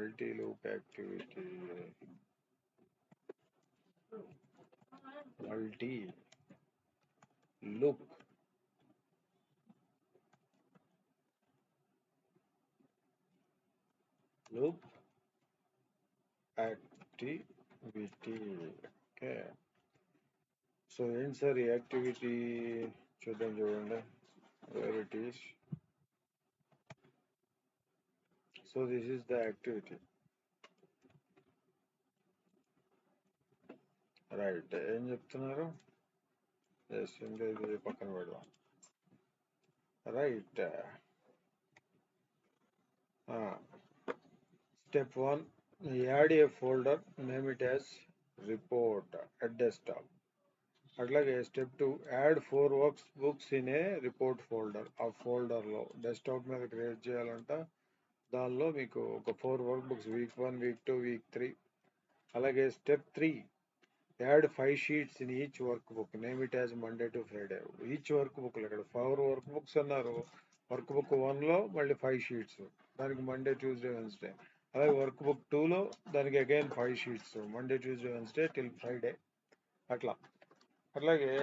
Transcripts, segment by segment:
multi-loop activity, multi-loop activity. Okay. So answer activity చూద్దాం చూడండి where it is. So this is the activity. Right. ఏం చెప్తున్నారు? Yes, ఇంకా ఇది పక్కన పెడదాం. Right. Step 1, add a folder, name it as report at desktop. అట్లాగే step 2, add 4 works books in a report folder. ఆ ఫోల్డర్లో డెస్క్టాప్ మీద క్రియేట్ చేయాలంట. దానిలో మీకు ఒక 4 work books, week 1, week 2, week 3. అలాగే step 3, add 5 sheets in each work book, name it as Monday to Friday. Each work book ఇక్కడ 4 work books అన్నారు. Workbook 1లో మళ్ళీ 5 షీట్స్, దానికి మండే, ట్యూస్డే, వెన్స్డే. అలాగే వర్క్ బుక్ 2లో దానికి again 5 sheets, Monday, Tuesday, Wednesday till Friday. అట్లాగే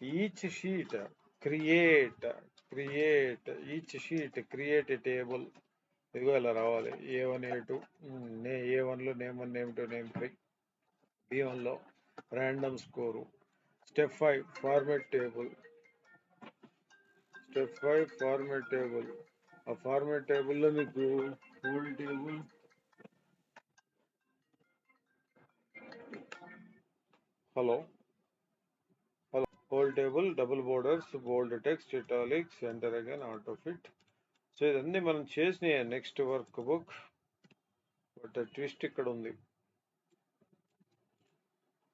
each sheet create a table. ఇదిగో ఇలా రావాలి. A1, A2, A1లో name 1, name 2, name 3, B1లో random score. Step 5, format table. ఆ ఫార్మాట్ టేబుల్లో మీకు whole table, whole table, double borders, bold text, italics, center again, auto fit. So ఇదన్నీ మనం చేసిన next work book. But twist ఇక్కడ ఉంది.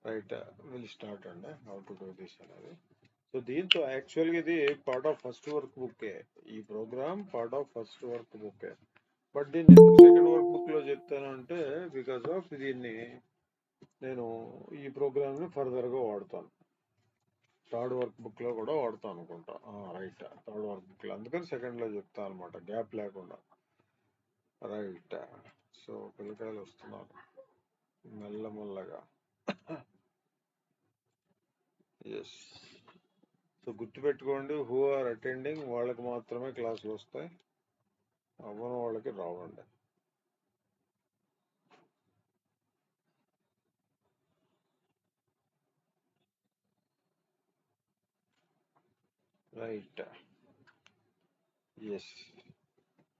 రైట్, విల్ స్టార్ట్ అండి హౌ టు డూ దిస్ అనేది. సో దీంతో యాక్చువల్గా ఇది పార్ట్ ఆఫ్ ఫస్ట్ వర్క్ బుక్కే. ఈ program part of first work బుక్కే. బట్ దీన్ని సెకండ్ వర్క్ బుక్లో చెప్తాను అంటే బికాస్ ఆఫ్ దీన్ని నేను ఈ ప్రోగ్రామ్ని ఫర్దర్గా వాడతాను. థర్డ్ వర్క్ బుక్లో కూడా వాడతాను అనుకుంటా. రైట్, థర్డ్ వర్క్ బుక్లో, అందుకని సెకండ్లో చెప్తాను అనమాట, గ్యాప్ లేకుండా. రైట్. సో పిల్లకాయలు వస్తున్నారు మెల్లమెల్లగా. ఎస్. సో గుర్తుపెట్టుకోండి, హూ ఆర్ అటెండింగ్ వాళ్ళకి మాత్రమే క్లాసులు వస్తాయి, అవ్వని వాళ్ళకి రావండి. రైట్. ఎస్.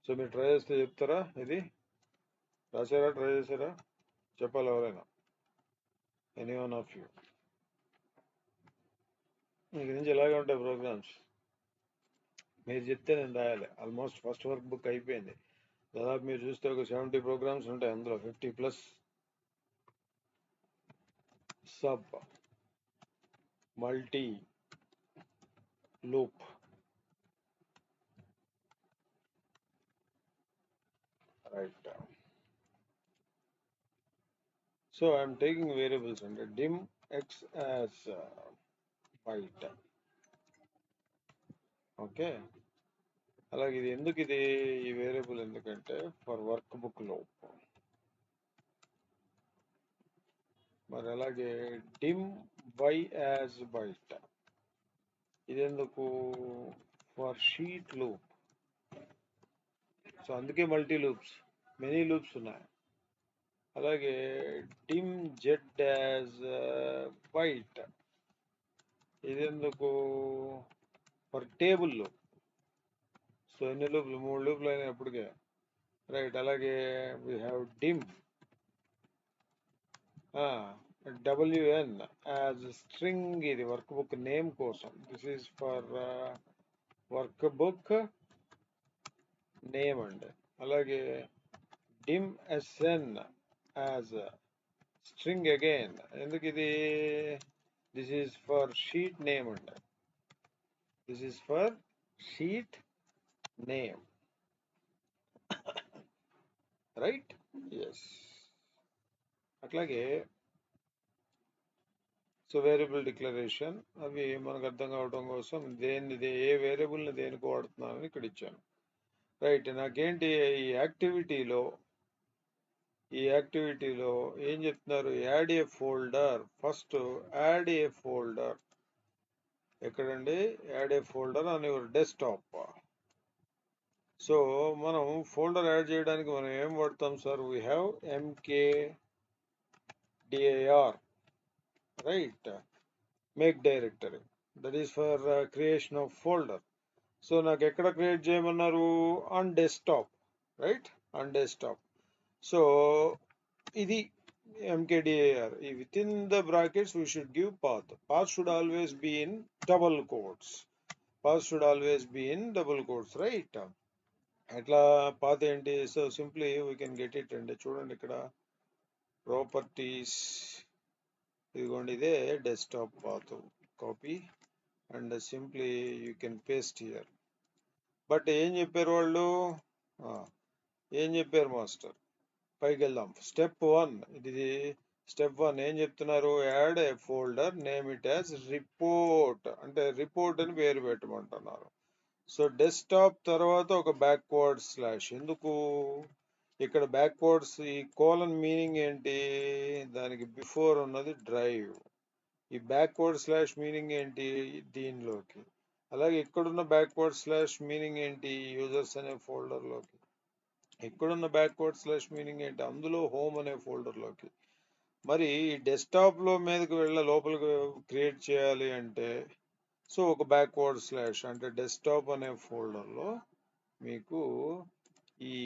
సో మీరు ట్రై చేస్తే చెప్తారా? ఇది రాశారా? ట్రై చేశారా? చెప్పాలి ఎవరైనా, ఎనీ వన్ ఆఫ్ యూ. మీకు నుంచి ఇలాగే ఉంటాయి ప్రోగ్రామ్స్, మీరు చెప్తే నేను రాయాలి. ఆల్మోస్ట్ ఫస్ట్ వర్క్ బుక్ అయిపోయింది. దాదాపు మీరు చూస్తే ఒక 70 ప్రోగ్రామ్స్ ఉంటాయి, అందులో 50+ sub multi loop. Right. So I'm taking variables అంటే dim x as white. Okay. అలాగే ఇది ఎందుకు, ఇది ఈ వేరియబుల్ ఎందుకంటే ఫర్ వర్క్ బుక్ లో. మరి అలాగే dim y as white, ఇది ఎందుకు? For sheet loop. సో అందుకే మల్టీ లూప్స్, మెనీ లూప్స్ ఉన్నాయి. అలాగే dim z as white, ఇది ఎందుకు? For table loop. సో ఎన్ని లూప్లు? 3 లూప్లు అయినాయి అప్పటికే. రైట్. అలాగే we have dim wn as string, ఇది వర్క్ బుక్ నేమ్ కోసం. This is for work book name అండి. అలాగే dim sn as string again, ఎందుకు ఇది? This is for sheet name అండి. This is for sheet name. Right. Yes. అట్లాగే so variable declaration, అవి మనకు అర్థం కావడం కోసం ఏ వేరియబుల్ని దేనికి వాడుతున్నానని ఇక్కడ ఇచ్చాను. రైట్. నాకేంటి ఈ యాక్టివిటీలో ఈ యాక్టివిటీలో ఏం చెప్తున్నారు? Add a folder. First add a folder. ఎక్కడండి? Add a folder on your desktop. So మనం ఫోల్డర్ యాడ్ చేయడానికి మనం ఏం వాడతాం sir? We have mkdir, right? Make directory, that is for creation of folder. So నాకు ఎక్కడ క్రియేట్ చేయమన్నారు? On desktop, right? On desktop. So ఇది mkdir. Within the brackets we should give path. Path should always be in double quotes. Path should always be in double quotes, right? ఎట్లా path ఏంటి? So simply we can get it అండి. చూడండి ఇక్కడ properties, ఇదిగోండి ఇదే desktop path. Copy and simply you can paste here. But ఏం చెప్పారు వాళ్ళు? ఏం చెప్పారు మాస్టర్? పైకి వెళ్దాం. స్టెప్ 1, ఇది స్టెప్ 1 ఏం చెప్తున్నారు? Add a folder, name it as report. అంటే రిపోర్ట్ అని పేరు పెట్టమంటున్నారు. సో డెస్క్టాప్ తర్వాత ఒక బ్యాక్వర్డ్ స్లాష్. ఎందుకు ఇక్కడ బ్యాక్వర్డ్స్? ఈ కోలన్ మీనింగ్ ఏంటి? దానికి బిఫోర్ ఉన్నది డ్రైవ్. ఈ బ్యాక్వర్డ్ స్లాష్ మీనింగ్ ఏంటి? దీనిలోకి. అలాగే ఇక్కడున్న బ్యాక్వర్డ్ స్లాష్ మీనింగ్ ఏంటి? యూజర్స్ అనే ఫోల్డర్లోకి. ఇక్కడున్న బ్యాక్వర్డ్ స్లాష్ మీనింగ్ ఏంటి? అందులో హోమ్ అనే ఫోల్డర్లోకి. మరి డెస్క్టాప్ లో మీదకి లోపలికి క్రియేట్ చేయాలి అంటే సో ఒక బ్యాక్వర్డ్ స్లాష్ అంటే డెస్క్టాప్ అనే ఫోల్డర్లో మీకు ఈ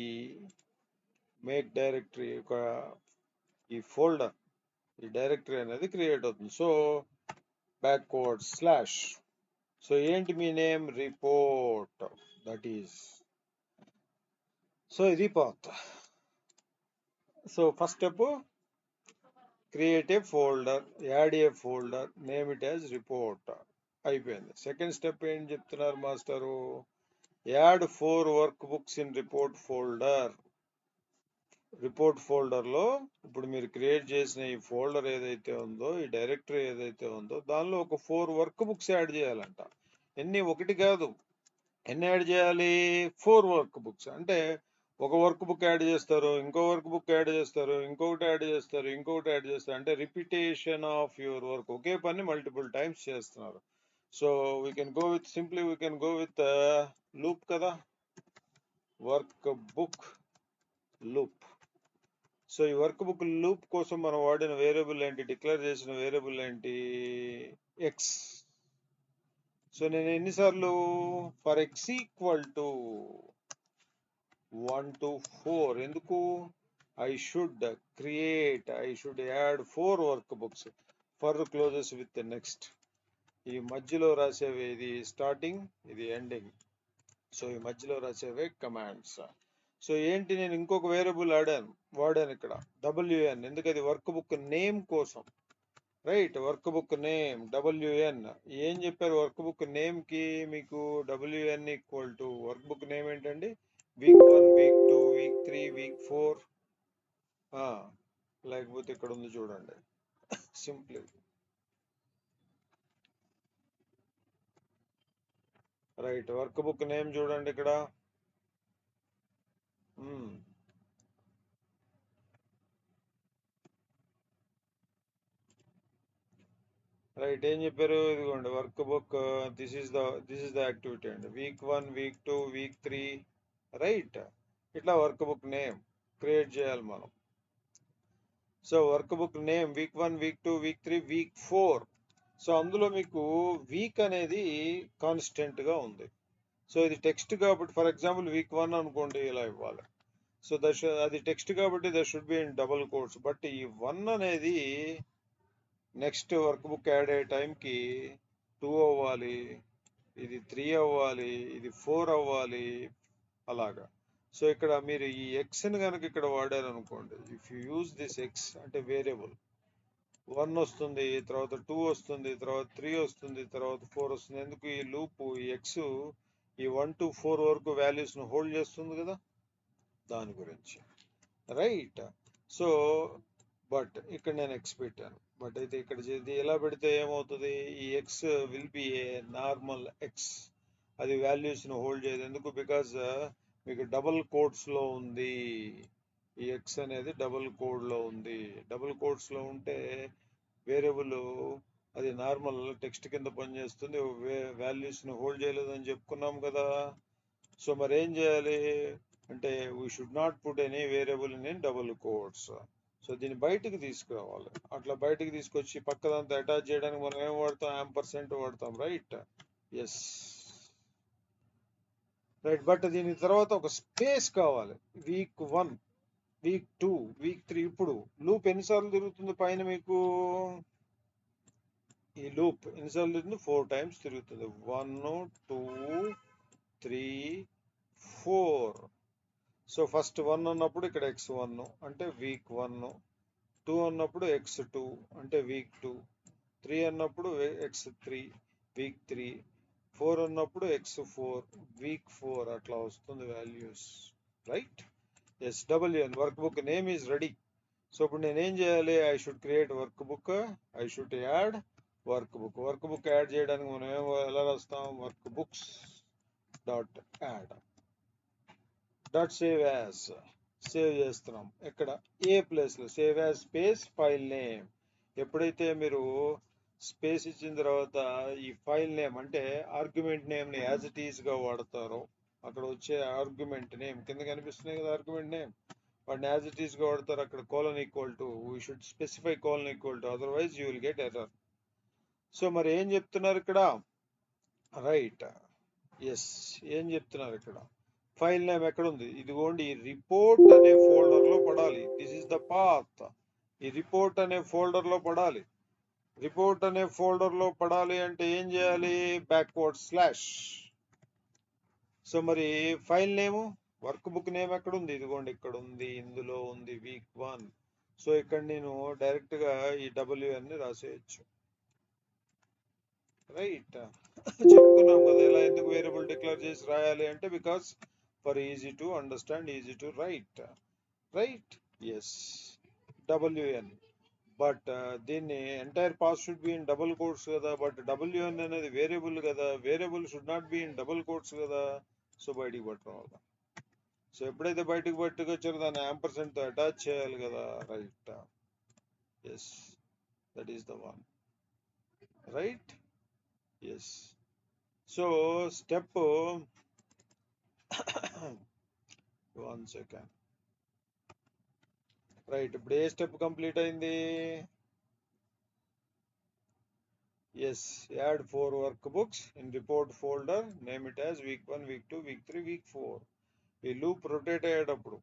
మేక్ డైరెక్టరీ ఒక ఈ ఫోల్డర్, ఈ డైరెక్టరీ అనేది క్రియేట్ అవుతుంది. So backward slash. సో ఏంటి మీ name? Report. That is. So ఇది path. So first step create a folder, add a folder, name it as report. అయిపోయింది. సెకండ్ స్టెప్ ఏం చెప్తున్నారు మాస్టరు? Add 4 work books in report folder. Report ఫోల్డర్లో ఇప్పుడు మీరు క్రియేట్ చేసిన ఈ ఫోల్డర్ ఏదైతే ఉందో, ఈ డైరెక్టరీ ఏదైతే ఉందో దానిలో ఒక 4 వర్క్ బుక్స్ యాడ్ చేయాలంట. ఎన్ని? ఒకటి కాదు. ఎన్ని యాడ్ చేయాలి? 4 వర్క్ బుక్స్. అంటే ఒక వర్క్ బుక్ యాడ్ చేస్తారు, ఇంకో వర్క్ బుక్ యాడ్ చేస్తారు, ఇంకొకటి యాడ్ చేస్తారు, ఇంకొకటి యాడ్ చేస్తారు. అంటే రిపిటేషన్ ఆఫ్ యువర్ వర్క్. ఒకే పని మల్టిపుల్ టైమ్స్ చేస్తున్నారు. So we can go with simply we can go with loop కదా, వర్క్ బుక్ లూప్. సో ఈ వర్క్ బుక్ లూప్ కోసం మనం వాడిన వేరియబుల్ ఏంటి? డిక్లేర్ చేసిన వేరియబుల్ ఏంటి? ఎక్స్. సో నేను ఎన్నిసార్లు? For X equal to 1 to 4. ఎందుకు? I should add 4 workbooks. For closes with the next. ఈ మధ్యలో రాసేవి ఇది స్టార్టింగ్, ఇది ఎండింగ్. సో ఈ మధ్యలో రాసేవే కమాండ్స్. సో ఏంటి? నేను ఇంకొక వేరియబుల్ వాడాను ఇక్కడ WN. ఎందుకది? వర్క్ బుక్ నేమ్ కోసం, right? Work book name WN. ఏం చెప్పారు వర్క్ బుక్ నేమ్ కి? మీకు WN equal to work book name ఏంటండి? Week 1, week 2, week 3, week 4. లేకపోతే ఇక్కడ ఉంది చూడండి, simply right. Work book name చూడండి ఇక్కడ. రైట్. ఏం చెప్పారు? ఇదిగోండి work book. This is the activity అండి. Week 1, week 2, week 3, right? ఇట్లా వర్క్ బుక్ నేమ్ క్రియేట్ చేయాలి మనం. So work book name week 1, week 2, week 3, week 4. So అందులో మీకు వీక్ అనేది కాన్స్టెంట్ గా ఉంది. సో ఇది టెక్స్ట్ కాబట్టి ఫర్ ఎగ్జాంపుల్ వీక్ 1 అనుకోండి, ఇలా ఇవ్వాలి. సో అది టెక్స్ట్ కాబట్టి that should be in double quotes. But ఈ 1 అనేది నెక్స్ట్ వర్క్ బుక్ యాడ్ అయ్యే టైంకి 2 అవ్వాలి, ఇది 3 అవ్వాలి, ఇది 4 అవ్వాలి, అలాగా. సో ఇక్కడ మీరు ఈ ఎక్స్ని కనుక ఇక్కడ వాడారు అనుకోండి, if you use this X అంటే వేరియబుల్, 1 వస్తుంది, తర్వాత 2 వస్తుంది, తర్వాత 3 వస్తుంది, తర్వాత 4 వస్తుంది. ఎందుకు? ఈ లూప్, ఈ ఎక్స్ ఈ 1 to 4 వరకు వాల్యూస్ ను హోల్డ్ చేస్తుంది కదా, దాని గురించి, రైట్? సో బట్ ఇక్కడ నేను ఎక్స్ పెట్టాను. బట్ అయితే ఇక్కడ ఎలా పెడితే ఏమవుతుంది? ఈ X will be a normal X. అది వాల్యూస్ ను హోల్డ్ చేయదు. ఎందుకు? బికాజ్ మీకు డబుల్ కోట్స్ లో ఉంది. ఈ ఎక్స్ అనేది డబుల్ కోడ్ లో ఉంది. డబుల్ కోడ్స్ లో ఉంటే వేరియబుల్ అది నార్మల్ టెక్స్ట్ కింద పనిచేస్తుంది, వాల్యూస్ ని హోల్డ్ చేయలేదని చెప్పుకున్నాం కదా. సో మరి ఏం చేయాలి అంటే we should not put any variable in double codes. So దీన్ని బయటికి తీసుకురావాలి. అట్లా బయటికి తీసుకొచ్చి పక్కదంతా అటాచ్ చేయడానికి మనం ఏం వాడతాం, యాంపర్సెంట్ వాడతాం, రైట్? Yes, right. బట్ దీని తర్వాత ఒక స్పేస్ కావాలి. Week 1, week 2, week 3. ఇప్పుడు లూప్ ఎన్నిసార్లు తిరుగుతుంది పైన మీకు? ఈ లూప్ ఎన్నిసార్లు తిరుగుతుంది? 4 టైమ్స్ తిరుగుతుంది. 1, 2, 3, 4. సో ఫస్ట్ 1 ఉన్నప్పుడు ఇక్కడ x1 అంటే వీక్ 1, 2 అన్నప్పుడు x2 అంటే వీక్ 2, 3 అన్నప్పుడు x3 వీక్ 3, 4 అన్నప్పుడు x4 వీక్ 4. అట్లా వస్తుంది values, right? Yes, WN work book name is ready. So ఇప్పుడు నేనేం చేయాలి? I should create workbook, I should add workbook. Work book add చేయడానికి మనం ఎలా రాస్తాం? Workbooks dot add dot save as. Save చేస్తున్నాం ఎక్కడ? ఏ ప్లేస్ లో. Save as space file name. ఎప్పుడైతే మీరు స్పేస్ ఇచ్చిన తర్వాత ఈ ఫైల్ నేమ్ అంటే ఆర్గ్యుమెంట్ నేమ్ ని యాజ్ ఇట్ ఈస్ గా వాడతారో, అక్కడ వచ్చే ఆర్గ్యుమెంట్ నేమ్ కింద కనిపిస్తున్నాయి కదా, ఆర్గ్యుమెంట్ నేమ్, వాటిని యాజ్ ఇట్ ఈస్ గా వాడతారు. అక్కడ colon equal to, we should specify colon equal to, otherwise you will get error. So మరి ఏం చెప్తున్నారు ఇక్కడ? రైట్, ఎస్, ఏం చెప్తున్నారు ఇక్కడ? ఫైల్ నేమ్ ఎక్కడ ఉంది? ఇదిగోండి, ఈ రిపోర్ట్ అనే ఫోల్డర్ లో పడాలి. This is the path. ఈ రిపోర్ట్ అనే ఫోల్డర్ లో పడాలి. రిపోర్ట్ అనే ఫోల్డర్ లో పడాలి అంటే ఏం చేయాలి? Backward slash. సో మరి file name, work book name ఎక్కడ ఉంది? ఇదిగోండి ఇక్కడ ఉంది, ఇందులో ఉంది, వీక్ 1. సో ఇక్కడ నేను డైరెక్ట్ గా ఈ WN ని రాసేయచ్చు, రైట్? చెప్పుకున్నాం కదా ఎలా ఎందుకు వేరియబుల్ డిక్లేర్ చేసి రాయాలి అంటే, because for easy to understand, easy to write, right? Yes, WN. But దీన్ని entire pass should be in double quotes కదా. బట్ WN అనేది వేరియబుల్ కదా, variable should not be in double quotes కదా. So బయటికి పట్టుకోవాలి. సో ఎప్పుడైతే బయటకు పట్టుకొచ్చారో దాన్ని యాంపర్సెంట్ తో అటాచ్ చేయాలి కదా, right? Yes, that is the one, right? Yes. So step 1 second, right? ఇప్పుడు ఏ స్టెప్ కంప్లీట్ అయింది? Yes, add 4 work books in report folder, name it as week 1, week 2, week 3, week 4. ఈ లూప్ రొటేట్ అయ్యేటప్పుడు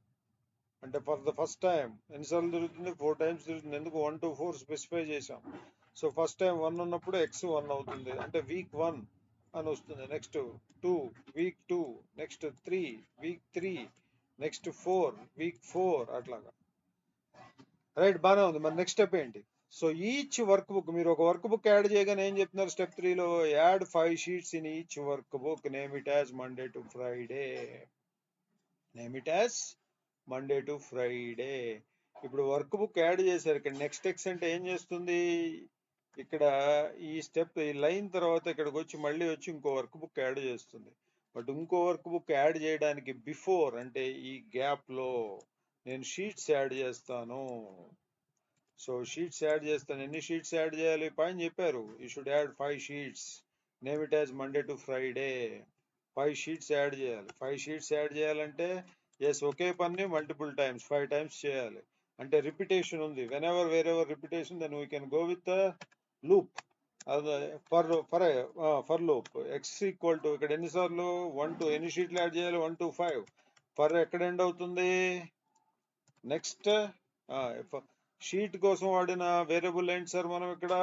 అంటే for the first time ఎన్నిసార్లు తిరుగుతుంది? 4 times తిరుగుతుంది. ఎందుకు? 1 to 4 స్పెసిఫై చేసాం. సో ఫస్ట్ టైం 1 ఉన్నప్పుడు x1 అవుతుంది అంటే వీక్ 1 అని వస్తుంది. Next 2 week 2, next 3 week 3, next 4 week 4, అట్లాగా, రైట్? బాగానే ఉంది. మరి నెక్స్ట్ స్టెప్ ఏంటి? సో ఈచ్ వర్క్ బుక్, మీరు ఒక వర్క్ బుక్ యాడ్ చేయగానే ఏం చెప్తున్నారు స్టెప్ 3లో? Add 5 sheets in each work book, name it as Monday to Friday, name it as Monday to Friday. ఇప్పుడు వర్క్ బుక్ యాడ్ చేశారు. ఇక్కడ నెక్స్ట్ ఎక్స్ అంటే ఏం చేస్తుంది? ఇక్కడ ఈ స్టెప్, ఈ లైన్ తర్వాత ఇక్కడికి వచ్చి మళ్ళీ వచ్చి ఇంకో వర్క్ బుక్ యాడ్ చేస్తుంది. బట్ ఇంకో వర్క్ బుక్ యాడ్ చేయడానికి బిఫోర్ అంటే ఈ గ్యాప్ లో నేను షీట్స్ యాడ్ చేస్తాను. సో షీట్స్ యాడ్ చేస్తాను. ఎన్ని షీట్స్ యాడ్ చేయాలి? పైన చెప్పారు, you should add 5 sheets, name it as Monday to Friday. 5 sheets add చేయాలి. 5 షీట్స్ యాడ్ చేయాలంటే ఎస్, ఒకే పని మల్టిపుల్ టైమ్స్ 5 టైమ్స్ చేయాలి. అంటే రిపిటేషన్ ఉంది. Whenever wherever repetition, then we can go with loop. For loop X equal to, ఇక్కడ ఎన్నిసార్లు? 1 to, ఎన్ని షీట్లు యాడ్ చేయాలి? 1 to 5. ఫర్ ఎక్కడ ఎండ్ అవుతుంది? నెక్స్ట్ షీట్ కోసం వాడిన వేరియబుల్ ఏంటి సార్ మనం ఇక్కడ?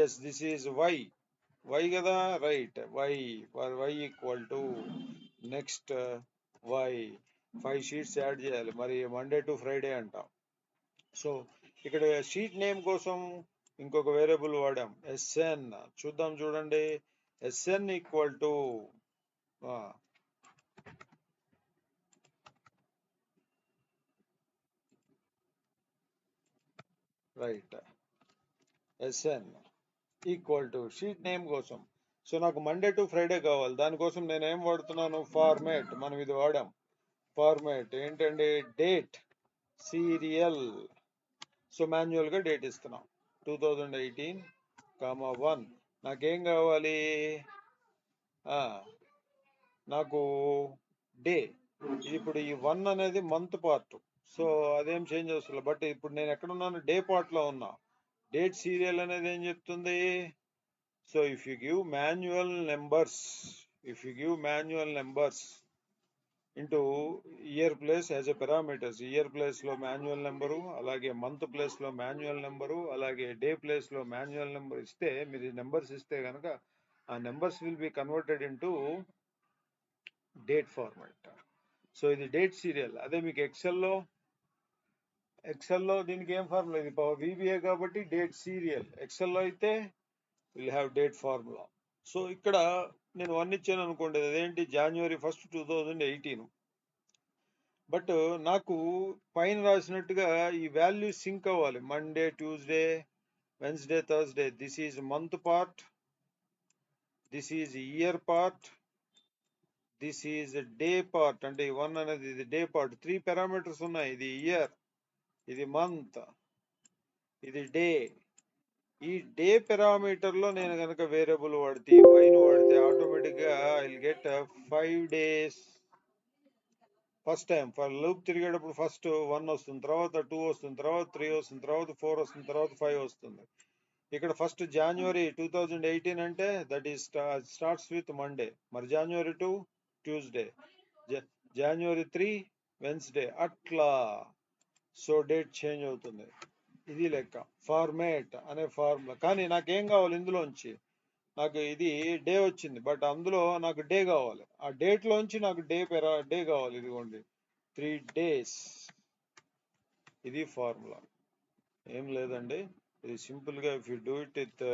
ఎస్, దిస్ ఈజ్ వై కదా, right? Y, for Y equal to next Y. 5 sheets add చేయాలి. మరి మండే టు ఫ్రైడే అంటాం. సో ఇక్కడ షీట్ నేమ్ కోసం ఇంకొక వేరియబుల్ వాడాం, SN. చూద్దాం, చూడండి. SN equal to right, SN equal to sheet name కోసం. సో నాకు మండే టు ఫ్రైడే కావాలి. దానికోసం నేను ఏం వాడుతున్నాను? ఫార్మాట్. మనం ఇది వాడాం. ఫార్మాట్ ఏంటండి? డేట్. సీరియల్. సో మాన్యువల్గా డేట్ ఇస్తున్నాం 2018, 1. నాకేం కావాలి? నాకు డే. ఇప్పుడు ఈ 1 అనేది మంత్ పార్ట్, సో అదేం చేంజ్ అవసరం. బట్ ఇప్పుడు నేను ఎక్కడున్నాను? డే పార్ట్లో ఉన్నా. డేట్ సీరియల్ అనేది ఏం చెప్తుంది? So if you give manual numbers into year place as a parameters, year place లో మాన్యువల్ నెంబరు, అలాగే మంత్ ప్లేస్ లో మాన్యువల్ నెంబరు, అలాగే డే ప్లేస్ లో మాన్యువల్ నెంబర్ ఇస్తే, మీరు నెంబర్స్ ఇస్తే కనుక ఆ numbers will be converted into date format. So ఇది డేట్ సీరియల్. అదే మీకు ఎక్సెల్లో దీనికి ఏం ఫార్ములా? ఇది VBA కాబట్టి డేట్ సీరియల్. ఎక్సెల్లో అయితే విల్ హ్యావ్ డేట్ ఫార్ములా. సో ఇక్కడ నేను 1 ఇచ్చాను అనుకోండి, అదేంటి? January 1st, 2018. బట్ నాకు పైన రాసినట్టుగా ఈ వాల్యూ సింక్ అవ్వాలి. Monday, Tuesday, Wednesday, Thursday. This is month part, this is year part, this is day part. అంటే ఈ 1 అనేది ఇది డే పార్ట్. 3 పారామీటర్స్ ఉన్నాయి. ఇది ఇయర్, ఇది మంత్, ఇది డే. ఈ డే పారామీటర్ లో నేను కనుక వేరియబుల్ వాడితే, వైన్ వాడితే, ఆటోమేటిక్ గా I will get 5 days. First time for loop తిరిగేటప్పుడు ఫస్ట్ 1 వస్తుంది, తర్వాత 2 వస్తుంది, తర్వాత 3 వస్తుంది, తర్వాత 4 వస్తుంది, తర్వాత 5 వస్తుంది. ఇక్కడ ఫస్ట్ January 2018 అంటే that is starts with Monday. మరి January 2 ట్యూస్డే, January 3 వెన్స్డే, అట్లా. సో డేట్ చేంజ్ అవుతుంది. ఇది లెక్క. ఫార్మేట్ అనే ఫార్ములా. కానీ నాకేం కావాలి ఇందులోంచి? నాకు ఇది డే వచ్చింది, బట్ అందులో నాకు డే కావాలి. ఆ డేట్ లోంచి నాకు డే కావాలి. ఇదిగోండి 3 days. ఇది ఫార్ములా. ఏం లేదండి, ఇది సింపుల్ గా if you do it with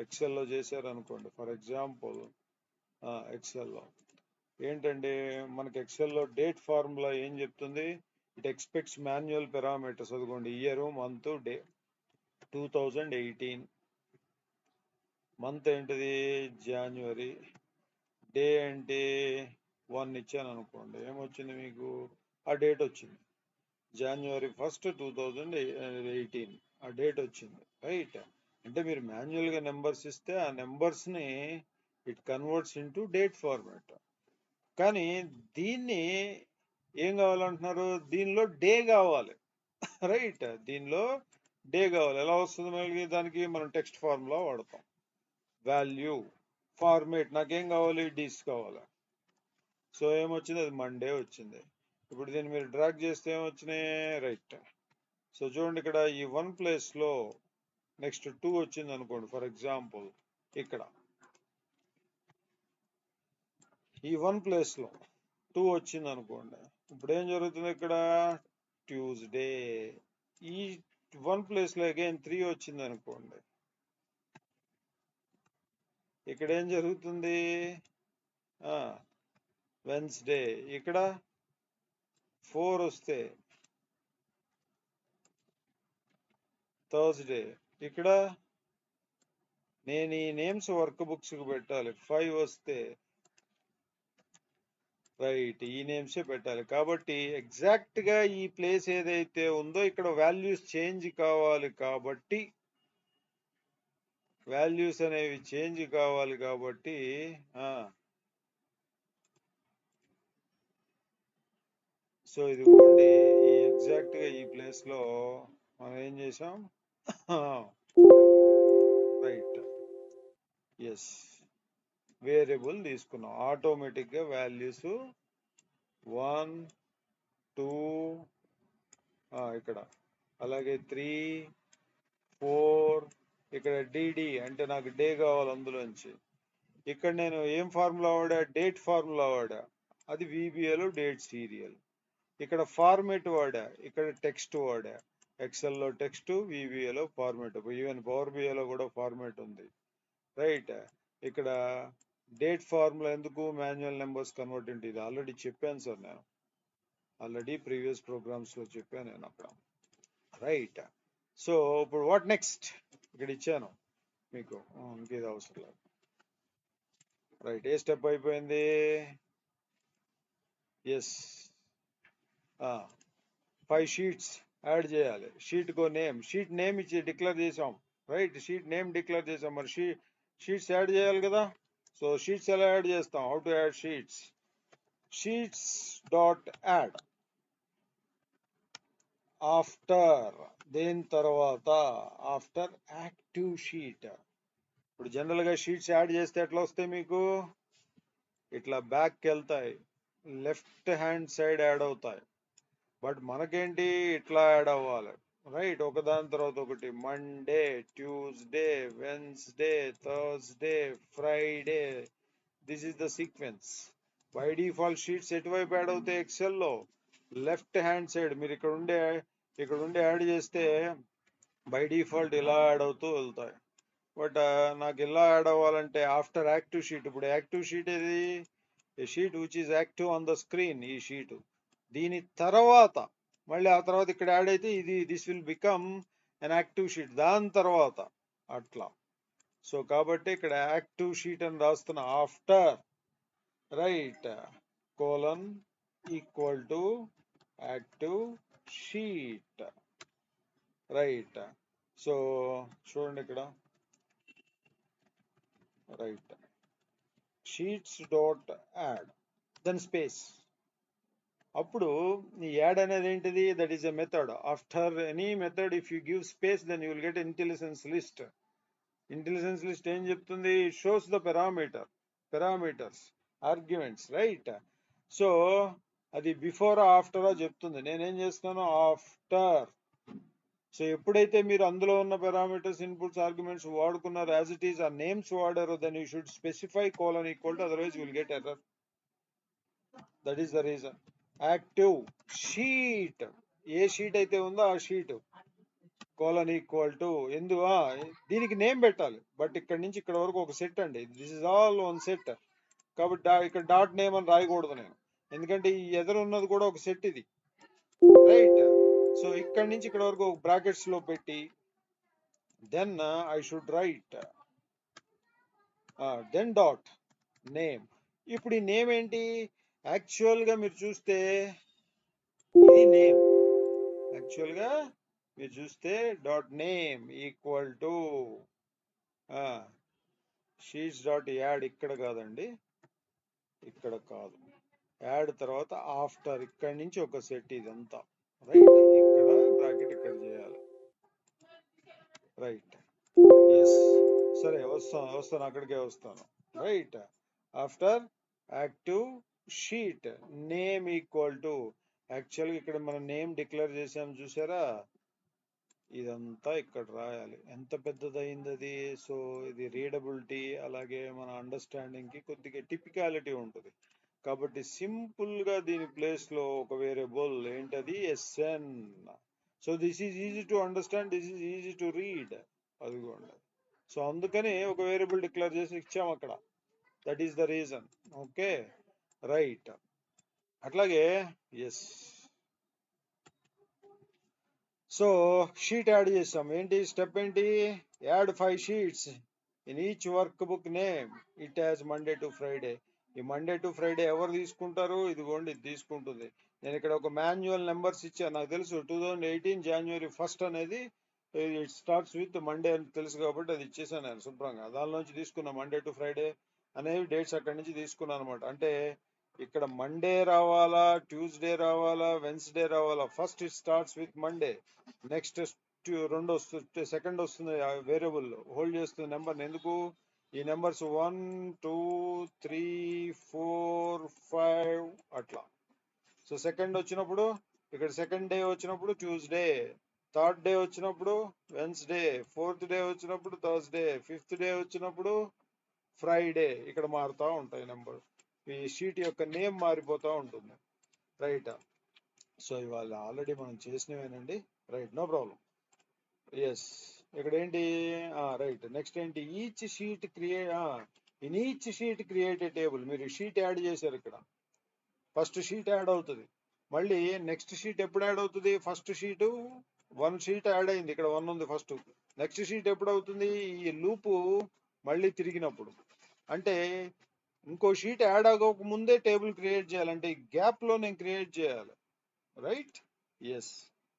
Excel లో చేశారనుకోండి. ఫర్ ఎగ్జాంపుల్ ఎక్సెల్ లో ఏంటంటే, మనకి ఎక్సెల్ లో డేట్ ఫార్ములా ఏం చెప్తుంది? It expects manual parameters. అదిగోండి ఇయర్, మంత్, డే. 2018 మంత్ ఏంటిది? January. డే ఏంటి? 1 ఇచ్చాను అనుకోండి, ఏమొచ్చింది మీకు? ఆ డేట్ వచ్చింది, January 1st, 2018. ఆ డేట్ వచ్చింది, రైట్? అంటే మీరు మాన్యువల్ గా నెంబర్స్ ఇస్తే ఆ నెంబర్స్ ని it converts into date format. కానీ దీన్ని ఏం కావాలంటున్నారు? దీనిలో డే కావాలి, రైట్? దీనిలో డే కావాలి. ఎలా వస్తుంది మళ్ళీ? దానికి మనం టెక్స్ట్ ఫార్ములా వాడతాం. Value format. నాకేం కావాలి? డీస్ కావాలి. సో ఏమొచ్చింది? అది మండే వచ్చింది. ఇప్పుడు దీన్ని మీరు డ్రాగ్ చేస్తే ఏమొచ్చినాయి? రైట్. సో చూడండి, ఇక్కడ ఈ 1 ప్లేస్ లో నెక్స్ట్ 2 వచ్చింది అనుకోండి. ఫర్ ఎగ్జాంపుల్ ఇక్కడ ఈ 1 ప్లేస్ లో 2 వచ్చింది అనుకోండి. ఇప్పుడు ఏం జరుగుతుంది? ఇక్కడ ట్యూస్డే. ఈ 1 ప్లేస్ లో అగైన్ 3 వచ్చింది అనుకోండి. ఇక్కడ ఏం జరుగుతుంది? వెన్స్డే. ఇక్కడ 4 వస్తే థర్స్డే. ఇక్కడ నేను ఈ నేమ్స్ వర్క్ బుక్స్ కు పెట్టాలి. 5 వస్తే రైట్, ఈ నేమ్సే పెట్టాలి. కాబట్టి ఎగ్జాక్ట్ గా ఈ ప్లేస్ ఏదైతే ఉందో ఇక్కడ వాల్యూస్ చేంజ్ కావాలి. కాబట్టి వాల్యూస్ అనేవి చేంజ్ కావాలి. కాబట్టి సో ఇదిగోండి, ఈ ఎగ్జాక్ట్ గా ఈ ప్లేస్ లో మనం ఏం చేసాం? రైట్, ఎస్, వేరియబుల్ తీసుకున్నాం. ఆటోమేటిక్ గా వాల్యూస్ 1, 2, ఇక్కడ అలాగే 3, 4. ఇక్కడ డిడి అంటే నాకు డే కావాలి అందులోంచి. ఇక్కడ నేను ఏం ఫార్ములా వాడా? డేట్ ఫార్ములా వాడా. అది VBAలో డేట్ సీరియల్. ఇక్కడ ఫార్మేట్ వాడా, ఇక్కడ టెక్స్ట్ వాడా. ఎక్సెల్లో టెక్స్ట్, VBAలో ఫార్మేట్. ఈవెన్ పవర్ బిఐలో కూడా ఫార్మేట్ ఉంది, రైట్? ఇక్కడ డేట్ ఫార్ములా ఎందుకు? Manual numbers convert into. ఇది ఆల్రెడీ చెప్పాను సార్, నేను ఆల్రెడీ ప్రీవియస్ ప్రోగ్రామ్స్ లో చెప్పాను నేను అక్కడ, రైట్? సో ఇప్పుడు వాట్ నెక్స్ట్? ఇక్కడ ఇచ్చాను మీకు, ఇంకేది అవసరం లేదు, రైట్? ఏ స్టెప్ అయిపోయింది? ఎస్, 5 షీట్స్ యాడ్ చేయాలి. షీట్ కో నేమ్, షీట్ నేమ్ ఇచ్చి డిక్లేర్ చేసాం, రైట్? షీట్ నేమ్ డిక్లేర్ చేసాం, మరి షీట్స్ యాడ్ చేయాలి కదా. సో షీట్స్ ఎలా యాడ్ చేస్తాం? How to add sheets? Sheets dot add after, దేని తర్వాత? After active sheet. ఇప్పుడు జనరల్ గా షీట్స్ యాడ్ చేస్తే ఎట్లా వస్తాయి మీకు? ఇట్లా బ్యాక్కి వెళ్తాయి, లెఫ్ట్ హ్యాండ్ సైడ్ యాడ్ అవుతాయి. బట్ మనకేంటి ఇట్లా యాడ్ అవ్వాలి, రైట్? ఒకదాని తర్వాత ఒకటి, Monday, Tuesday, Wednesday, Thursday, Friday. This is the sequence. By default sheets ఎటువైపు యాడ్ అవుతాయి? ఎక్సెల్ లో లెఫ్ట్ హ్యాండ్ సైడ్. మీరు ఇక్కడ ఉండి యాడ్ చేస్తే బై డిఫాల్ట్ ఇలా యాడ్ అవుతూ వెళ్తాయి. బట్ నాకు ఇలా యాడ్ అవ్వాలంటే ఆఫ్టర్ యాక్టివ్ షీట్. ఇప్పుడు యాక్టివ్ షీట్ ఏది? A sheet which is active on the screen, ఈ షీట్. దీని తర్వాత మళ్ళీ ఆ తర్వాత ఇక్కడ యాడ్ అయితే this will become an active sheet దాని తర్వాత, అట్లా. సో కాబట్టి ఇక్కడ యాక్టివ్ షీట్ అని రాస్తున్న, after, right, colon equal to active sheet, right? So చూడండి ఇక్కడ, right, sheets dot add, then space. అప్పుడు ఈ యాడ్ అనేది ఏంటిది? That is a method. After any method if you give space then you will get intelligence list. Intelligence list ఏం చెప్తుంది? Shows the parameters, arguments, right? So అది before after చెప్తుంది. నేనేం చేస్తున్నాను? ఆఫ్టర్. సో ఎప్పుడైతే మీరు అందులో ఉన్న పారామీటర్స్, ఇన్పుట్స్, ఆర్గ్యుమెంట్స్ వాడుకున్నారు, యాజ్ ఇట్ ఈస్ ఆ నేమ్స్ వాడారు, then you should specify colon equal to, otherwise will get error. That is the reason. Active sheet, ఏ షీట్ అయితే ఉందో ఆ షీట్, కోలన్ ఈక్వల్ టు దీనికి నేమ్ పెట్టాలి. బట్ ఇక్కడ నుంచి ఇక్కడ వరకు ఒక సెట్ అండి, this is all one set. కాబట్టి ఇక్కడ డాట్ నేమ్ అని రాయకూడదు నేను, ఎందుకంటే ఈ ఎదురు ఉన్నది కూడా ఒక సెట్ ఇది, రైట్? సో ఇక్కడ నుంచి ఇక్కడ వరకు బ్రాకెట్స్ లో పెట్టి, then I should write, then dot name. ఇప్పుడు ఈ నేమ్ ఏంటి? యాక్చువల్ గా మీరు చూస్తే ఇది నేమ్. యాక్చువల్ గా మీరు చూస్తే dot name equal to sheets dot add, ఇక్కడ కాదండి, ఇక్కడ కాదు. యాడ్ తర్వాత ఆఫ్టర్, ఇక్కడ నుంచి ఒక సెట్ ఇదంతా, రైట్? ఇక్కడ బ్రాకెట్ ఇక్కడ చేయాలి, రైట్? ఎస్, సరే, వస్తాను అక్కడికే వస్తాను, right? After active sheet name equal to, యాక్చువల్గా ఇక్కడ మనం నేమ్ డిక్లేర్ చేసాం చూసారా, ఇదంతా ఇక్కడ రాయాలి. ఎంత పెద్దదైంది అది. సో ఇది రీడబిలిటీ అలాగే మన అండర్స్టాండింగ్ కి కొద్దిగా టిపికాలిటీ ఉంటుంది. కాబట్టి సింపుల్ గా దీని ప్లేస్ లో ఒక వేరియబుల్ ఏంటది? SN. So this is easy to understand, this is easy to read, అదిగోండి. సో అందుకని ఒక వేరియబుల్ డిక్లేర్ చేసి ఇచ్చాం అక్కడ. That is the reason. Okay, right? అట్లాగే ఎస్. సో షీట్ యాడ్ చేసాం. ఏంటి స్టెప్ ఏంటి? Add 5 sheets in each work book name it has Monday to Friday. ఈ మండే టు ఫ్రైడే ఎవరు తీసుకుంటారు? ఇదిగోండి, ఇది తీసుకుంటుంది. నేను ఇక్కడ ఒక మాన్యువల్ నెంబర్స్ ఇచ్చాను. నాకు తెలుసు 2018 జనవరి 1 అనేది ఇట్ స్టార్ట్స్ విత్ మండే అని తెలుసు, కాబట్టి అది ఇచ్చేసాను నేను శుభ్రంగా. దానిలోంచి తీసుకున్నా మండే టు ఫ్రైడే అనేవి డేట్స్ అక్కడి నుంచి తీసుకున్నాను అనమాట. అంటే ఇక్కడ మండే రావాలా, ట్యూస్డే రావాలా, వెన్స్డే రావాలా? First it starts with Monday. Next రెండు వస్తుంది, సెకండ్ వస్తుంది వేరియబుల్ హోల్డ్ చేస్తుంది నెంబర్. ఎందుకు? ఈ నెంబర్స్ 1 2 3 4 5 అట్లా. సో సెకండ్ వచ్చినప్పుడు ఇక్కడ సెకండ్ డే వచ్చినప్పుడు ట్యూస్డే, థర్డ్ డే వచ్చినప్పుడు వెన్స్డే, ఫోర్త్ డే వచ్చినప్పుడు థర్స్డే, ఫిఫ్త్ డే వచ్చినప్పుడు ఫ్రైడే. ఇక్కడ మారుతూ ఉంటాయి నెంబర్. ఈ షీట్ యొక్క నేమ్ మారిపోతూ ఉంటుంది, రైట్? సో ఇవాళ ఆల్రెడీ మనం చేసినవేనండి, రైట్? No problem. ఎస్, ఇక్కడ ఏంటి? రైట్. నెక్స్ట్ ఏంటి? Each sheet in each sheet create a table. మీరు షీట్ యాడ్ చేశారు, ఇక్కడ ఫస్ట్ షీట్ యాడ్ అవుతుంది. మళ్ళీ నెక్స్ట్ షీట్ ఎప్పుడు యాడ్ అవుతుంది? ఫస్ట్ షీట్ 1 షీట్ యాడ్ అయింది, ఇక్కడ 1 ఉంది ఫస్ట్. నెక్స్ట్ షీట్ ఎప్పుడు అవుతుంది? ఈ లూపు మళ్ళీ తిరిగినప్పుడు. అంటే ఇంకో షీట్ యాడ్ అవ్వక ముందే టేబుల్ క్రియేట్ చేయాలంటే ఈ గ్యాప్ లో నేను క్రియేట్ చేయాలి, రైట్? ఎస్,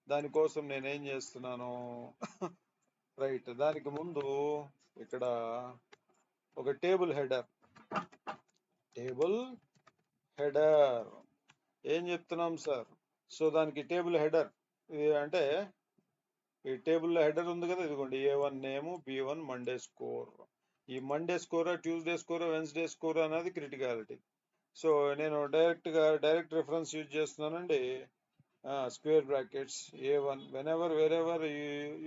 దానికోసం నేనేం చేస్తున్నాను రైట్, దానికి ముందు ఇక్కడ ఒక టేబుల్ హెడర్ ఏం చెప్తున్నాం సార్? సో దానికి టేబుల్ హెడర్ అంటే ఈ టేబుల్లో హెడర్ ఉంది కదా, ఇదిగోండి A1 name, B1 Monday score. ఈ Monday score, Tuesday score, Wednesday score అనేది క్రిటికాలిటీ. సో నేను డైరెక్ట్ రిఫరెన్స్ యూజ్ చేస్తున్నానండి. Square brackets A1, wherever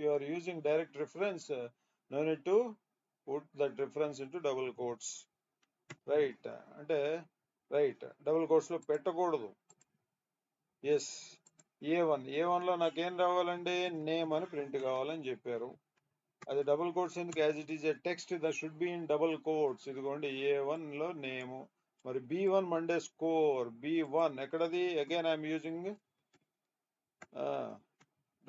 you are using direct reference, no need to put that reference into double quotes. Right అంటే right, double quotes లో పెట్టకూడదు. Yes, A1 లో నాకేం రావాలండి? Name అని ప్రింట్ కావాలని చెప్పారు. అది డబుల్ కోట్స్ ఎందుకు? As it is a text that should be in double quotes. ఇదిగోండి A1 లో నేమ్, మరి B1 మండే స్కోర్. B1 ఎక్కడది? Again I'm using